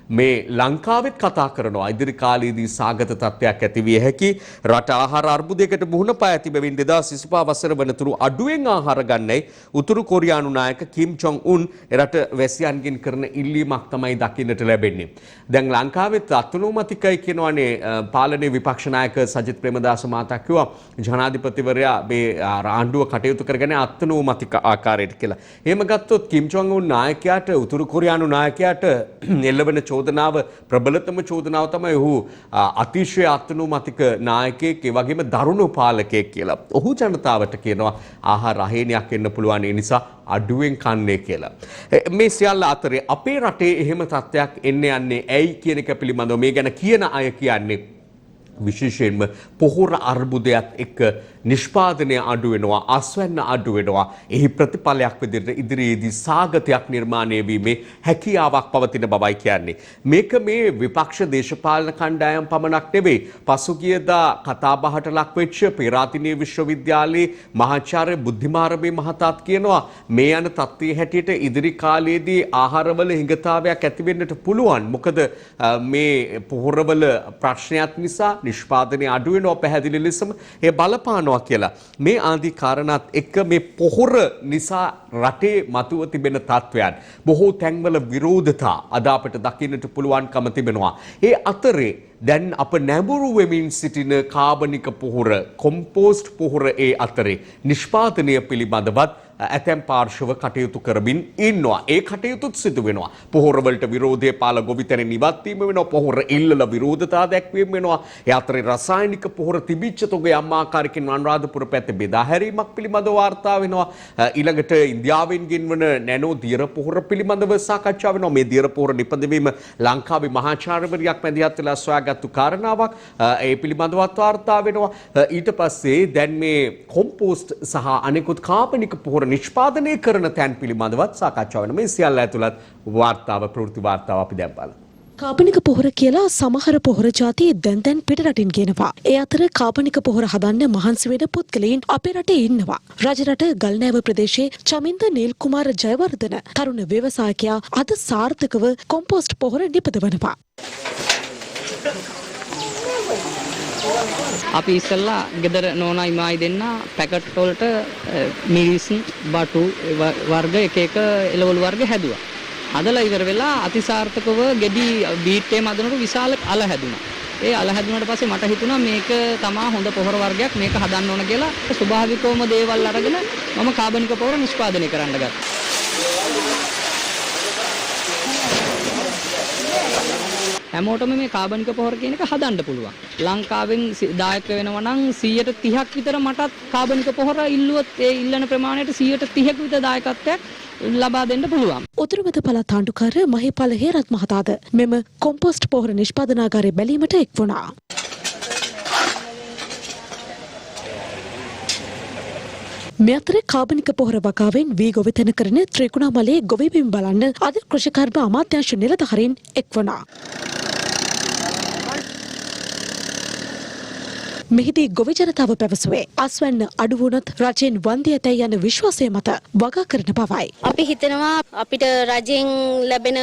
මේ ලංකාවෙත් කතා කරනවා ඉදිරි කාලයේදී සාගත තත්ත්වයක් ඇති විය හැකි රට ආහාර අර්බුදයකට මුහුණ පා ඇති බැවින් 2025 වසර වනතුරු අඩුවෙන් ආහාර ගන්නයි උතුරු කොරියානු නායක කිම් චොං උන් රට වැසියන්ගෙන් කරන ඉල්ලීමක් තමයි දකින්නට ලැබෙන්නේ. දැන් ලංකාවෙත් අත්නෝමතිකයි කියනවානේ පාලනයේ විපක්ෂ නායක සජිත් ප්‍රේමදාස මහතා කිව්වා ජනාධිපතිවරයා මේ ආණ්ඩුව කටයුතු කරගෙන අත්නෝමතික ආකාරයට කියලා. එහෙම ගත්තොත් කිම් චොං උන් නායකයාට උතුරු කොරියානු නායකයාට එල්ලවන චෝදනාව ප්‍රබලතම චෝදනාව තමයි ඔහු අතිශය අත්නෝමතික නායකයෙක් ඒ වගේම දරුණු පාලකයෙක් කියලා. ඔහු ජනතාවට කියනවා ආහාර අහේනියක් එන්න පුළුවන් ඒ නිසා අඩුවෙන් කන්නේ කියලා. මේ සියල්ල අතරේ අපේ රටේ එහෙම තත්ත්වයක් එන්න යන්නේ ඇයි කියන එක පිළිබඳව මේ ගැන කියන අය කියන්නේ විශේෂයෙන්ම පොහොර අර්බුදයක් එක්ක නිෂ්පාදනය අඩු වෙනවා අස්වැන්න අඩු වෙනවා එහි ප්‍රතිඵලයක් විදිහට ඉදිරියේදී සාගතයක් නිර්මාණය වීමේ හැකියාවක් පවතින බවයි කියන්නේ මේක මේ විපක්ෂ දේශපාලන කණ්ඩායම් පමණක් නෙවෙයි පසුගියදා කතාබහට ලක් වෙච්ච පේරාදෙණිය විශ්වවිද්‍යාලයේ මහාචාර්ය බුද්ධිමාරමේ මහතාත් කියනවා මේ යන තත්ත්වයේ හැටියට ඉදිරි කාලයේදී ආහාරවල හිඟතාවයක් ඇති වෙන්නට පුළුවන් මොකද මේ පොහොරවල ප්‍රශ්නයක් නිසා නිෂ්පාදනය අඩු වෙනවා පැහැදිලි ලෙසම ඒ බලපානවා කියලා. මේ ආදී කාරණාත් එක්ක මේ පොහොර නිසා රටේ මතුව තිබෙන තත්ත්වයන් බොහෝ තැන්වල විරෝධතා අද අපට දකින්නට පුළුවන්කම තිබෙනවා. ඒ අතරේ දැන් අප නැඹුරු වෙමින් සිටින කාබනික පොහොර කොම්පෝස්ට් පොහොර ඒ අතරේ නිෂ්පාදනය පිළිබඳවත් ඇතැම් පාර්ශව කටයුතු කරමින් ඉන්නවා. ඒ කටයුතුත් සිදු වෙනවා. පොහොරවලට විරෝධය පාල ගොවිතැනින් ඉවත් වීම වෙනවා. පොහොර ඉල්ලලා විරෝධතා දැක්වීම වෙනවා. ඒ අතරේ රසායනික පොහොර තිබිච්ච තොගේ යම් ආකාරයකින් අනුරාධපුර පැත්තේ බෙදා හැරීමක් පිළිබඳව වාර්තා වෙනවා. ඊළඟට ඉන්දියාවෙන් ගෙන්වන නැනෝ දියර පොහොර පිළිබඳව සාකච්ඡා වෙනවා. මේ දියර පොහොර නිපදවීම ලංකාවේ මහාචාර්යවරියක් මැදිහත් වෙලා සොයාගත්තු කාරණාවක්. ඒ පිළිබඳවත් වාර්තා වෙනවා. ඊට පස්සේ දැන් මේ කොම්පෝස්ට් සහ අනෙකුත් කාබනික පොහොර නිෂ්පාදනය කරන තැන් පිළිබඳවත් සාකච්ඡා වෙනවා. මේ සියල්ල ඇතුළත් වාර්තාව ප්‍රවෘත්ති වාර්තාව අපි දැන් බලමු. කාබනික පොහොර කියලා සමහර පොහොර ಜಾති දැන් පිටරටින් ගෙනවා. ඒ අතර කාබනික පොහොර හදන්න මහන්සි වෙන පුද්ගලයන් අපේ රටේ ඉන්නවා. රජරට ගල්නෑව ප්‍රදේශයේ චමින්ද නීල් කුමාර ජයවර්ධන තරුණ ව්‍යවසායකයා අද සාර්ථකව කොම්පෝස්ට් පොහොර නිපදවනවා. අපි ඉස්සල්ලා ගෙදර නෝනයි මායි දෙන්න පැකට් වලට මිරිස් බටු වර්ග එක එළවලු වර්ග හැදුවා. හදලා ඉවර වෙලා අතිසාර්ථකව ගෙඩි බීට් එකේ මදනකොට විශාල අල හැදුනා. ඒ අල හැදුනාට පස්සේ මට හිතුණා මේක තමා හොඳ පොහොර වර්ගයක් මේක හදන්න ඕන කියලා ස්වභාවිකවම දේවල් අරගෙන මම කාබනික පොහොර නිෂ්පාදනය කරන්න ගත්තා. හැමෝටම මේ කාබනික පොහොර කියන එක හදන්න පුළුවන්. ලංකාවෙන් දායක වෙනවා නම් 130ක් විතර මටත් කාබනික පොහොර ඉල්ලුවොත් ඒ ඉල්ලන ප්‍රමාණයට 130ක විතර දායකත්වයක් ලබා දෙන්න පුළුවන්. උතුරුමැද පළාත් ආණ්ඩුකාර මහිපාල හේරත් මහතාද මෙම කොම්පෝස්ට් පොහොර නිෂ්පාදනාගාරය බැලීමට එක් වුණා. මේ අතරේ කාබනික පොහොර වගාවෙන් වී ගොවිතැන කරන ත්‍රිකුණාමලයේ ගොවිබිම් බලන්න අද කෘෂිකර්ම අමාත්‍යාංශ නිලධාරීන් එක් වුණා. මෙහිදී ගොවි ජනතාව පැවසුවේ අස්වැන්න අඩු වුණත් රජයෙන් වන්දි ඇතැයි යන විශ්වාසය මත වගා කරන බවයි. අපි හිතනවා අපිට රජයෙන් ලැබෙන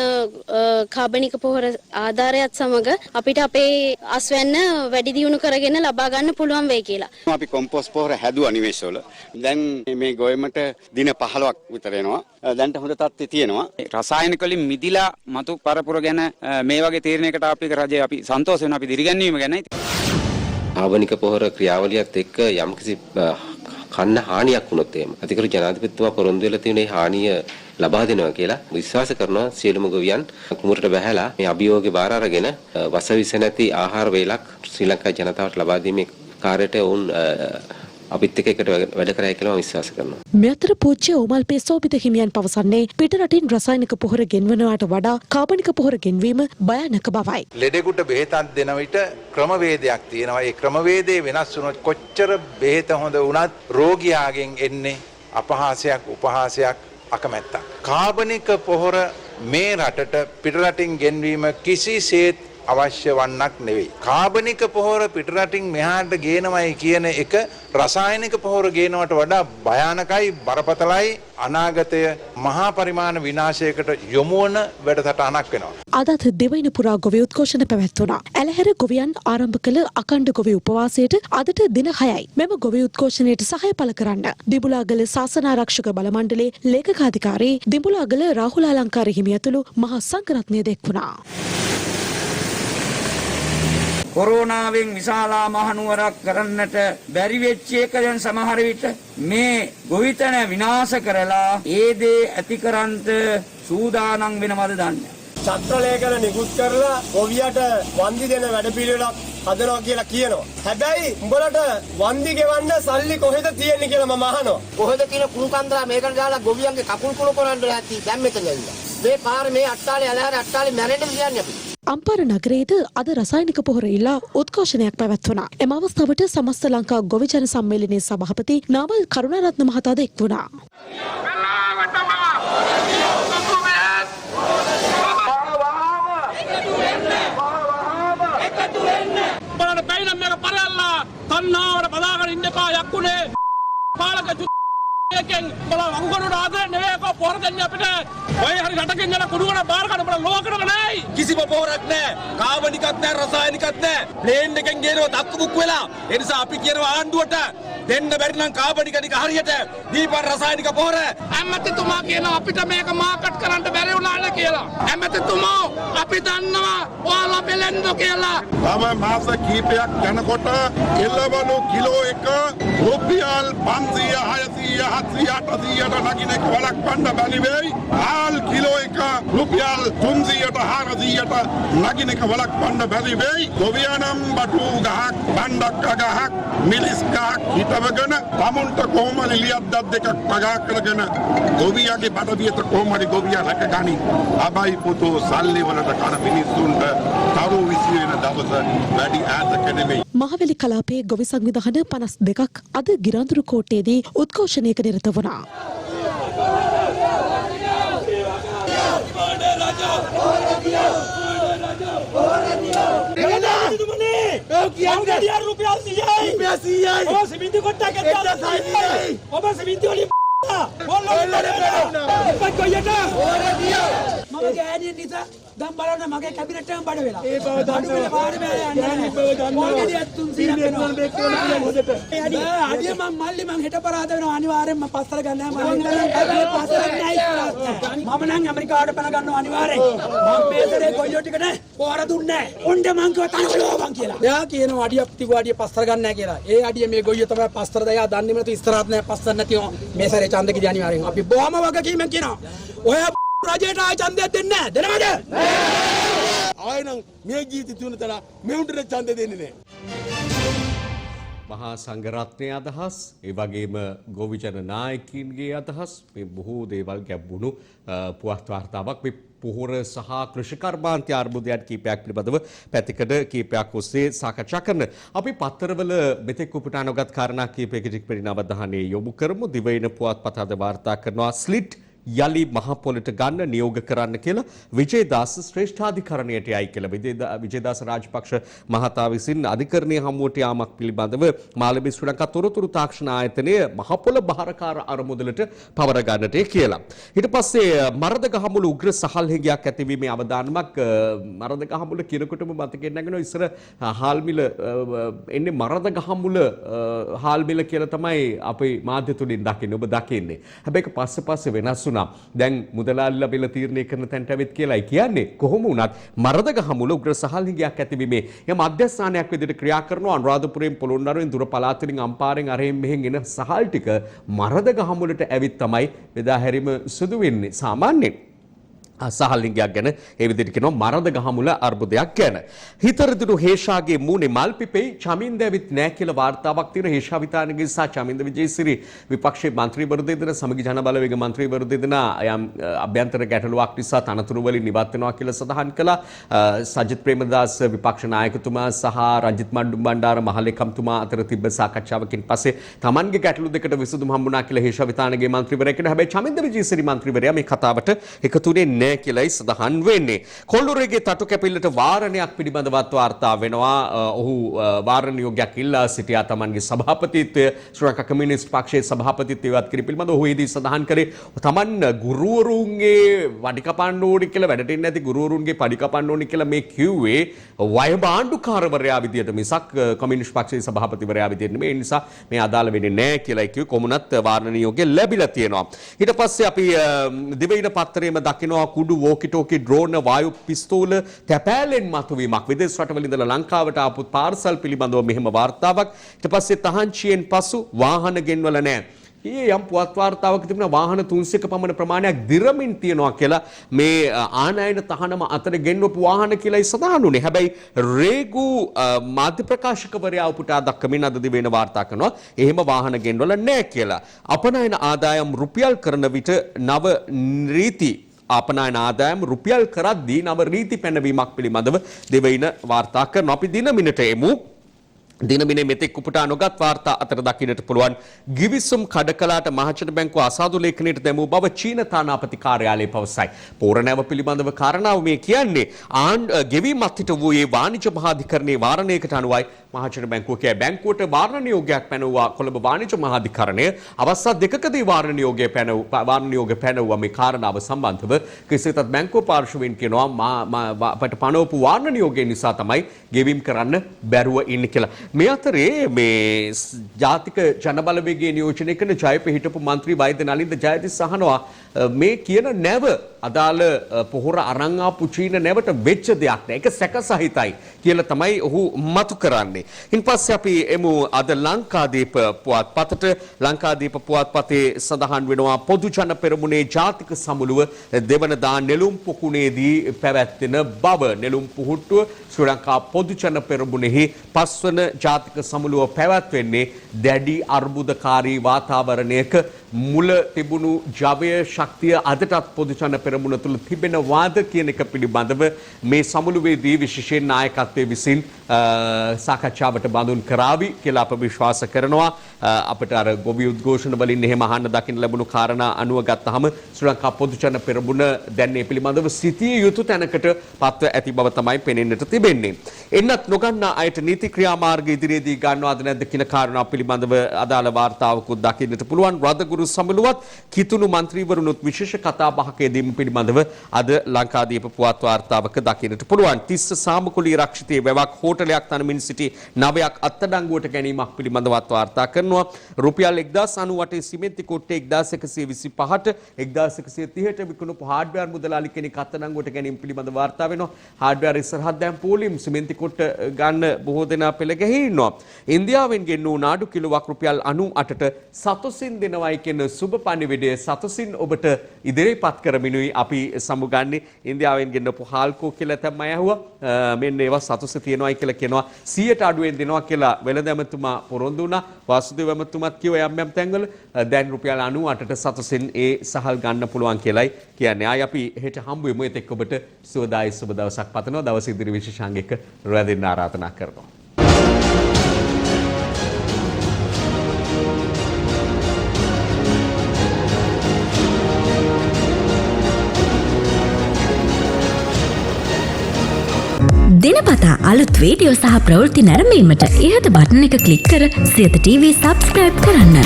කාබනික පොහොර ආධාරයත් සමග අපිට අපේ අස්වැන්න වැඩි දියුණු කරගෙන ලබා ගන්න පුළුවන් වෙයි කියලා. අපි කොම්පෝස්ට් පොහොර හැදුවා නිවේශවල. දැන් මේ ගොයමට දින 15ක් විතර එනවා. දැන්ට හොඳ තත්ත්වය තියෙනවා. රසායනික වලින් මිදිලා මතු පරපුර ගැන මේ වගේ තීරණයකට අපි රජය අපි සන්තෝෂ වෙනවා. අපි දිරිගැන්වීම ගැනයි. කාබනික පොහොර ක්‍රියාවලියත් එක්ක යම්කිසි කන්න හානියක් වුණොත් එහෙම අධිකරු ජනාධිපතිතුමා පොරොන්දු වෙලා තියෙන මේ හානිය ලබා දෙනවා කියලා විශ්වාස කරනවා සියලුම ගොවියන් කුමරට බැහැලා මේ අභියෝගේ බාර අරගෙන වසවිස නැති ආහාර වේලක් ශ්‍රී ලංකා ජනතාවට ලබා දීමේ කාර්යයට වුන් අපිත් එක්ක වැඩ කරයි කියලා මම විශ්වාස කරනවා. මේ අතර පූජ්‍ය ඕමල්පේ සෝබිත හිමියන් පවසන්නේ පිටරටින් රසායනික පොහොර ගෙන්වනවාට වඩා කාබනික පොහොර ගෙන්වීම භයානක බවයි. ලෙඩෙකුට බෙහෙතක් දෙන විට ක්‍රමවේදයක් තියෙනවා. ඒ ක්‍රමවේදය වෙනස් වුණොත් කොච්චර බෙහෙත හොඳ වුණත් රෝගියාගෙන් එන්නේ අපහාසයක්, උපහාසයක්, අකමැත්තක්. කාබනික පොහොර මේ රටට පිටරටින් ගෙන්වීම කිසිසේත් අවශ්‍ය වන්නක් නෙවෙයි. කාබනික පොහොර පිටරටින් මෙහාට ගේනවයි කියන එක රසායනික පොහොර ගේනවට වඩා භයානකයි, බරපතලයි, අනාගතය මහා පරිමාණ විනාශයකට යොමු වන වැඩසටහනක් වෙනවා. අදත් දෙවයින පුරා ගොවි උද්ඝෝෂණ පැවැත්වුණා. ඇලහැර ගොවියන් ආරම්භ කළ අඛණ්ඩ ගොවි උපවාසයට අදට දින 6යි. මෙම ගොවි උද්ඝෝෂණයට සහාය පළ කරන්න දිඹුලාගල ශාසනාරක්ෂක බල මණ්ඩලයේ ලේකකාධිකාරී දිඹුලාගල රාහුල අලංකාර හිමි ඇතුළු මහා සංඝරත්නය දැක්වුණා. කොරෝනාවෙන් විශාලා මහනුවරක් කරන්නට බැරි වෙච්ච එක දැන් සමහර විට මේ ගොවිතැන විනාශ කරලා ඒ දේ ඇතිකරන්ට සූදානම් වෙනවද දන්නේ. චත්‍රලේඛන නිකුත් කරලා ගොවියට වන්දි දෙන වැඩපිළිවෙලක් හදනවා කියලා කියනවා. හැබැයි උඹලට වන්දි ගෙවන්න සල්ලි කොහෙද තියෙන්නේ කියලා මම අහනවා. කොහෙද තියෙන කුණු කන්දරා මේකට දාලා ගොවියන්ගේ කකුල් කුණු කරන්න ඇති දැන් මෙතන ඇවිල්ලා. මේ පාර මේ අට්ටාලේ ඇලහැර අට්ටාලේ මැරෙන්න කියන්නේ අපි. අම්පාර නගරයේද අද රසායනික පොහොර ඉල්ලා උද්ඝෝෂණයක් පැවැත්වුණා. එම අවස්ථාවට සමස්ත ලංකා ගොවි ජන සම්මේලනයේ සභාපති නාවල් කරුණාරත්න මහතාද එක් වුණා. බලන්න බැයි නම් මේක පරයල්ලා තණ්හාවට බදාගෙන ඉන්න එපා යක්කුනේ පාලක එකෙන් බලා වංගුරුට ආදරේ නෙවෙයිකෝ පොර දෙන්නේ අපිට ඔය හරි රටකින් යන කුඩුවන බාර ගන්න බලා ලෝකෙම නැහැ කිසිම පොරක් නැහැ කාබනිකත් නැහැ රසායනිකත් නැහැ ප්ලේන් එකෙන් ගේනවා තක්කු බුක් වෙලා ඒ නිසා අපි කියනවා ආණ්ඩුවට දෙන්න බැරි නම් කාබනික ටික හරියට දීපන් රසායනික පොහොර ඇමතිතුමා කියන අපිට මේක මාකට් කරන්න බැරි වුණානේ කියලා. ඇමතිතුමා අපි දන්නවා ඔයාලා බෙලෙන්න කියලා. තම මාස කීපයක් යනකොට එළවලු කිලෝ එක රුපියල් 500 600 700 800ට නගින එක වළක්වන්න බැරි වෙයි. ආල් කිලෝ එක රුපියල් 300ට 400ට නගින එක වළක්වන්න බැරි වෙයි. ගොවියනම් බටු ගහක් බණ්ඩක් ගහක් මිලිස් ගහක් හිටවගෙන තමුන්ට කොහොම ලිලියක් දත් දෙකක් පගා කරගෙන ගොවියාගේ බඩවියට කොහොමද ගොවියා රැකගනි. අබයි පුතෝ සල්ලි වලට කන මිනිස්සුන්ට තරු විසි වෙන දවස වැඩි ඈතක නෙමෙයි. මහවැලි කලාපයේ ගොවි සංවිධාන 52ක් අද ගිරාඳුරු කෝට්ටේදී උද්ඝෝෂණයක නිරත වුණා. මම ගෑණියෙන් නිසා දැන් බලන්න මගේ කැබිනට් එකම බඩ වෙලා. ඒ බව දන්නවා. පාරේ බෑ යන්නේ. බව දන්නවා. ඔයගෙඩියක් 300ක් වෙනවා. අඩිය මම මල්ලි මං හෙට පරාද වෙනවා අනිවාර්යෙන්ම පස්සර ගන්නවා මම. හැබැයි පස්සර නැහැ. මම නම් ඇමරිකාවට පැන ගන්නවා අනිවාර්යෙන්. මම මේතරේ කොයියෝ ටික නෑ. පොර දුන්නේ නෑ. උණ්ඩ මං කිව්වා තනකොළෝ මං කියලා. එයා කියනවා අඩියක් තිබුවා අඩිය පස්සර ගන්න නෑ කියලා. ඒ අඩිය මේ ගොයියෝ තමයි පස්සර දයා දන්නේම නැතු ඉස්තරාත් නෑ පස්සර නැතිව මේ සැරේ ඡන්දෙකදී අනිවාර්යෙන් අපි බොහොම වගකීමෙන් කියනවා. ඔය රජයට ආය ඡන්දයක් දෙන්නේ නැහැ. දෙනවද? ආය නම් මේ ජීවිත තුනතර මෙවුන්ට ඡන්ද දෙන්නේ නැහැ. මහා සංඝරත්නයේ අදහස්, ඒ වගේම ගෝවිජන නායකයින්ගේ අදහස්, මේ බොහෝ දේවල් ගැඹුණු පුවත් වාර්තාවක් මේ පොහොර සහ කෘෂිකර්මාන්ත අර්බුදයන් කීපයක් පිළිබඳව පැතිකඩ කීපයක් ඔස්සේ සාකච්ඡා කරන අපි පත්තරවල මෙතෙක් උපුටා නොගත් කාරණා කීපයකට අවධානය යොමු කරමු. දිවයින පුවත්පත අද වාර්තා කරනවා ස්ලිට් යලි මහ පොළට ගන්න නියෝග කරන්න කියලා විජේදාස ශ්‍රේෂ්ඨාධිකරණයට යයි කියලා විජේදාස රාජපක්ෂ මහතා විසින් අධිකරණයේ හමුවට යාමක් පිළිබඳව මාළඹේ ශ්‍රී ලංකා තොරතුරු තාක්ෂණ ආයතනය මහ පොළ බහරකාර අරමුදලට පවර ගන්නට කියලා. ඊට පස්සේ මරදගහමුල උග්‍ර සහල් හිඟයක් ඇතිවීමේ අවදානමක් මරදගහමුල කිරකොටම මතකෙන් නැගෙනවා ඉස්සර හාල් මිල එන්නේ මරදගහමුල හාල් මිල කියලා තමයි අපේ මාධ්‍ය තුලින් දකින්නේ ඔබ දකින්නේ. හැබැයි පස්සේ වෙනස් දැන් මුදලාල්ලා බෙල තීරණය කරන තැනට ඇවිත් කියලායි කියන්නේ. කොහොම වුණත් මරදගහමුල උග්‍ර සහල් හිඟයක් ඇතිවීමේ යම් මධ්‍යස්ථානයක් විදිහට ක්‍රියා කරනවා. අනුරාධපුරයෙන් පොළොන්නරුවෙන් දුර පළාත් වලින් අම්පාරෙන් අරහෙන් මෙහෙන් එන සහල් ටික මරදගහමුලට ඇවිත් තමයි බෙදා හැරීම සිදු වෙන්නේ. සාමාන්‍යයෙන් සහල්ලිංගයක් ගැන ඒ විදිහට කියනවා මරදගහමුල අර්බුදයක් ගැන. හිතරදුණු හේෂාගේ මූණේ මල් පිපෙයි චමින්ද ඇවිත් නැහැ කියලා වාර්තාවක් තියෙන හේෂා විතානගේ සහ චමින්ද විජේසිරි විපක්ෂයේ മന്ത്രിවරු දෙදෙන සමගි ජන බලවේග മന്ത്രിවරු දෙදෙන යම් අභ්‍යන්තර ගැටලුවක් නිසා තනතුරු වලින් ඉවත් වෙනවා කියලා සඳහන් කළා. සජිත් ප්‍රේමදාස විපක්ෂ නායකතුමා සහ රංජිත් මණ්ඩුම්බණ්ඩාර මහලේකම්තුමා අතර තිබ්බ සාකච්ඡාවකින් පස්සේ තමන්ගේ ගැටලු දෙකට විසඳුම් හම්බුණා කියලා හේෂා විතානගේ മന്ത്രിවරයා කියනවා. හැබැයි චමින්ද විජේසිරි මන්ත්‍රීවරයා මේ කතාවට එකතු වෙන්නේ නැහැ කියලායි සඳහන් වෙන්නේ. කොල්ලුරේගේ තටු කැපිල්ලට වාරණයක් පිළිබඳවත් වාර්තා වෙනවා. ඔහු වාරණ නියෝගයක් ඉල්ලා සිටියා තමන්ගේ සභාපතිත්වය ශ්‍රී ලංකා කමියුනිස්ට් පක්ෂයේ සභාපතිත්වය ඉවත් කිරීම පිළිබඳව ඔහු එදී සඳහන් කරේ තමන් ගුරුවරුන්ගේ වඩි කපන්න ඕනි කියලා වැඩට එන්නේ නැති ගුරුවරුන්ගේ පඩි කපන්න ඕනි කියලා මේ කිව්වේ වයඹ ආණ්ඩුකාරවරයා විදියට මිසක් කමියුනිස්ට් පක්ෂයේ සභාපතිවරයා විදියට නෙමෙයි. ඒ නිසා මේ අදාළ වෙන්නේ නැහැ කියලා කිව්වේ. කොමුණත් වාරණ නියෝගය ලැබිලා තියෙනවා. ඊට පස්සේ අපි දිවයින පත්තරයේම දකිනවා කුඩු වෝකිටෝකි ඩ්‍රෝන වායු පිස්තෝල තැපෑලෙන් මතුවීමක් විදේශ රටවල ඉඳලා ලංකාවට ආපු පාර්සල් පිළිබඳව මෙහෙම වාර්තාවක්. ඊට පස්සේ තහංචියෙන් පසු වාහන ගෙන්වල නැහැ. ඊයේ යම් පුවත් වාර්තාවක තිබුණා වාහන 300ක පමණ ප්‍රමාණයක් දිරමින් තියෙනවා කියලා මේ ආනයන තහනම අතර ගෙන්වපු වාහන කියලායි සඳහන් වුණේ. හැබැයි රේගු මාධ්‍ය ප්‍රකාශකවරයා උපුටා දක්වමින් අද දිවෙන වාර්තා කරනවා එහෙම වාහන ගෙන්වල නැහැ කියලා. අපනයන ආදායම් රුපියල් කරන විට නව රීති ආපනයන ආදායම් රුපියල් කරද්දී නව රීති පැනවීමක් පිළිබඳව දෙවයින වාර්තා කරනවා. අපි දින මිනිට එමු. දිනමිනේ මෙතෙක් උපුටා නොගත් වාර්තා අතර දකින්නට පුළුවන් ගිවිසුම් කඩකලාට මහජන බැංකුව අසාදු ලේඛනයට දැමූ බව චීන තානාපති කාර්යාලය පවසයි. පෝරණෑම පිළිබඳව කාරණාව මේ කියන්නේ ගෙවීමත් හිට වූයේ වාණිජ්‍ය මහාධිකරණයේ වාරණයකට අනුවයි මහජන බැංකුව කියයි. බැංකුවට වාරණ නියෝගයක් පැනවුවා කොළඹ වාණිජ්‍ය මහාධිකරණය. අවස්ථා දෙකකදී වාරණ නියෝගය පැනවුවා මේ කාරණාව සම්බන්ධව කෙසේතත් බැංකුව පාර්ශවයෙන් කියනවා අපට පනවපු වාරණ නියෝගය නිසා තමයි ගෙවීම් කරන්න බැරුව ඉන්නේ කියලා. මේ අතරේ මේ ජාතික ජනබලවේගයේ නියෝජනය කරන ජයප හිටපු මන්ත්‍රී වෛද්‍ය නලින්ද ජයතිස් අහනවා මේ කියන නැව අදාළ පොහොර අරන් ආපු චීන නැවට වෙච්ච දෙයක් නෑ. ඒක සැක සහිතයි කියලා තමයි ඔහු මතු කරන්නේ. ඉන්පස්සේ අපි එමු අද ලංකාදීප පුවත්පතට. ලංකාදීප පුවත්පතේ සඳහන් වෙනවා පොදු ජන පෙරමුණේ ජාතික සමුළුව දෙවනදා නෙළුම් පොකුණේදී පැවැත්වෙන බව. නෙළුම් පුහුට්ටුව ශ්‍රී ලංකා පොදු ජන පෙරමුණෙහි පස්වන ජාතික සමුළුව පැවැත්වෙන්නේ දැඩි අර්බුදකාරී වාතාවරණයක මුල තිබුණු ජවය ශක්තිය අදටත් පොදු ජන පෙරමුණ තුළ තිබෙනවාද කියන එක පිළිබඳව මේ සමුළුවේදී විශේෂයෙන් නායකත්වයේ විසින් සාකච්ඡාවට බඳුන් කරાવી කියලා අප විශ්වාස කරනවා. අපිට අර ගොවි උද්ඝෝෂණ වලින් එහෙම අහන්න දකින්න ලැබුණු කාරණා අනුව ගත්තහම ශ්‍රී ලංකා පොදු ජන පෙරමුණ දැන් මේ පිළිබඳව සිටිය යුතු තැනකට පත්ව ඇති බව තමයි පෙනෙන්නට තිබෙන්නේ. එන්නත් නොගන්නා අයට නීති ක්‍රියාමාර්ග ඉදිරියේදී ගන්නවද නැද්ද කියන කාරණා පිළිබඳව අදාළ වාර්තාවකුත් දකින්නට පුළුවන්. රදගුරු සමුළුවත් කිතුණු മന്ത്രിවරුනුත් විශේෂ කතා බහක යෙදීම පිළිබඳව අද ලංකාදීප පුවත් වාර්තාවක දකින්නට පුළුවන්. තිස්ස සාමකුලී රක්ෂිතයේ වැවක් හෝටලයක් තනමින් සිටි 9ක් අත්අඩංගුවට ගැනීමක් පිළිබඳවත් වාර්තා කරනවා. රුපියල් 1098 සිමෙන්ති කොට්ටේ 1125ට 1130ට විකුණපු හાર્ඩ්වෙයාර් මුදලාලි කෙනෙක් අත්අඩංගුවට ගැනීම පිළිබඳ වාර්තා වෙනවා. හાર્ඩ්වෙයාර් ඉස්සරහත් දැන් පෝලිම් සිමෙන්ති කොට්ට ගන්න බොහෝ දෙනා පෙළ ගැහී ඉන්නවා. ඉන්දියාවෙන් ගෙන්නූ නාඩු කිලෝවක් රුපියල් 98ට සතොසින් දෙනවයි කියන සුබ පණිවිඩය සතොසින් ඔබට ඉදිරිපත් කරමිනුයි අපි සමුගන්නේ. ඉන්දියාවෙන් ගෙන්නපු හාල්කෝ කියලා තමයි ඇහුවා. මෙන්න ඒවා සතොසේ තියනවායි කියලා කියනවා. 100ට අඩුවෙන් දෙනවා කියලා වෙළඳ ඇමතුමා පොරොන්දු වුණා. වාසුදේව ඇමතුමාත් කිව්වා යම් යම් තැන්වල දැන් රුපියල් 98ට සතොසින් ඒ සහල් ගන්න පුළුවන් කියලායි කියන්නේ. ආයි අපි හෙට හම්බ වෙමු. එතෙක් ඔබට සුවදායි සුබ දවසක් පතනවා. දවස් ඉදිරි විශේෂාංගයක රැඳෙන්න ආරාධනා කරනවා. දිනපතා අලුත් වීඩියෝ සහ ප්‍රවෘත්ති නැරඹීමට ඉහත බටන් එක ක්ලික් කර සියත TV සබ්ස්ක්‍රයිබ් කරන්න.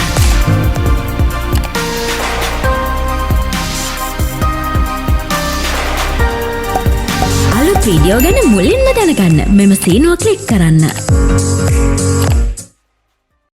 අලුත් වීඩියෝ ගැන මුලින්ම දැනගන්න මෙම සීනුව ක්ලික් කරන්න.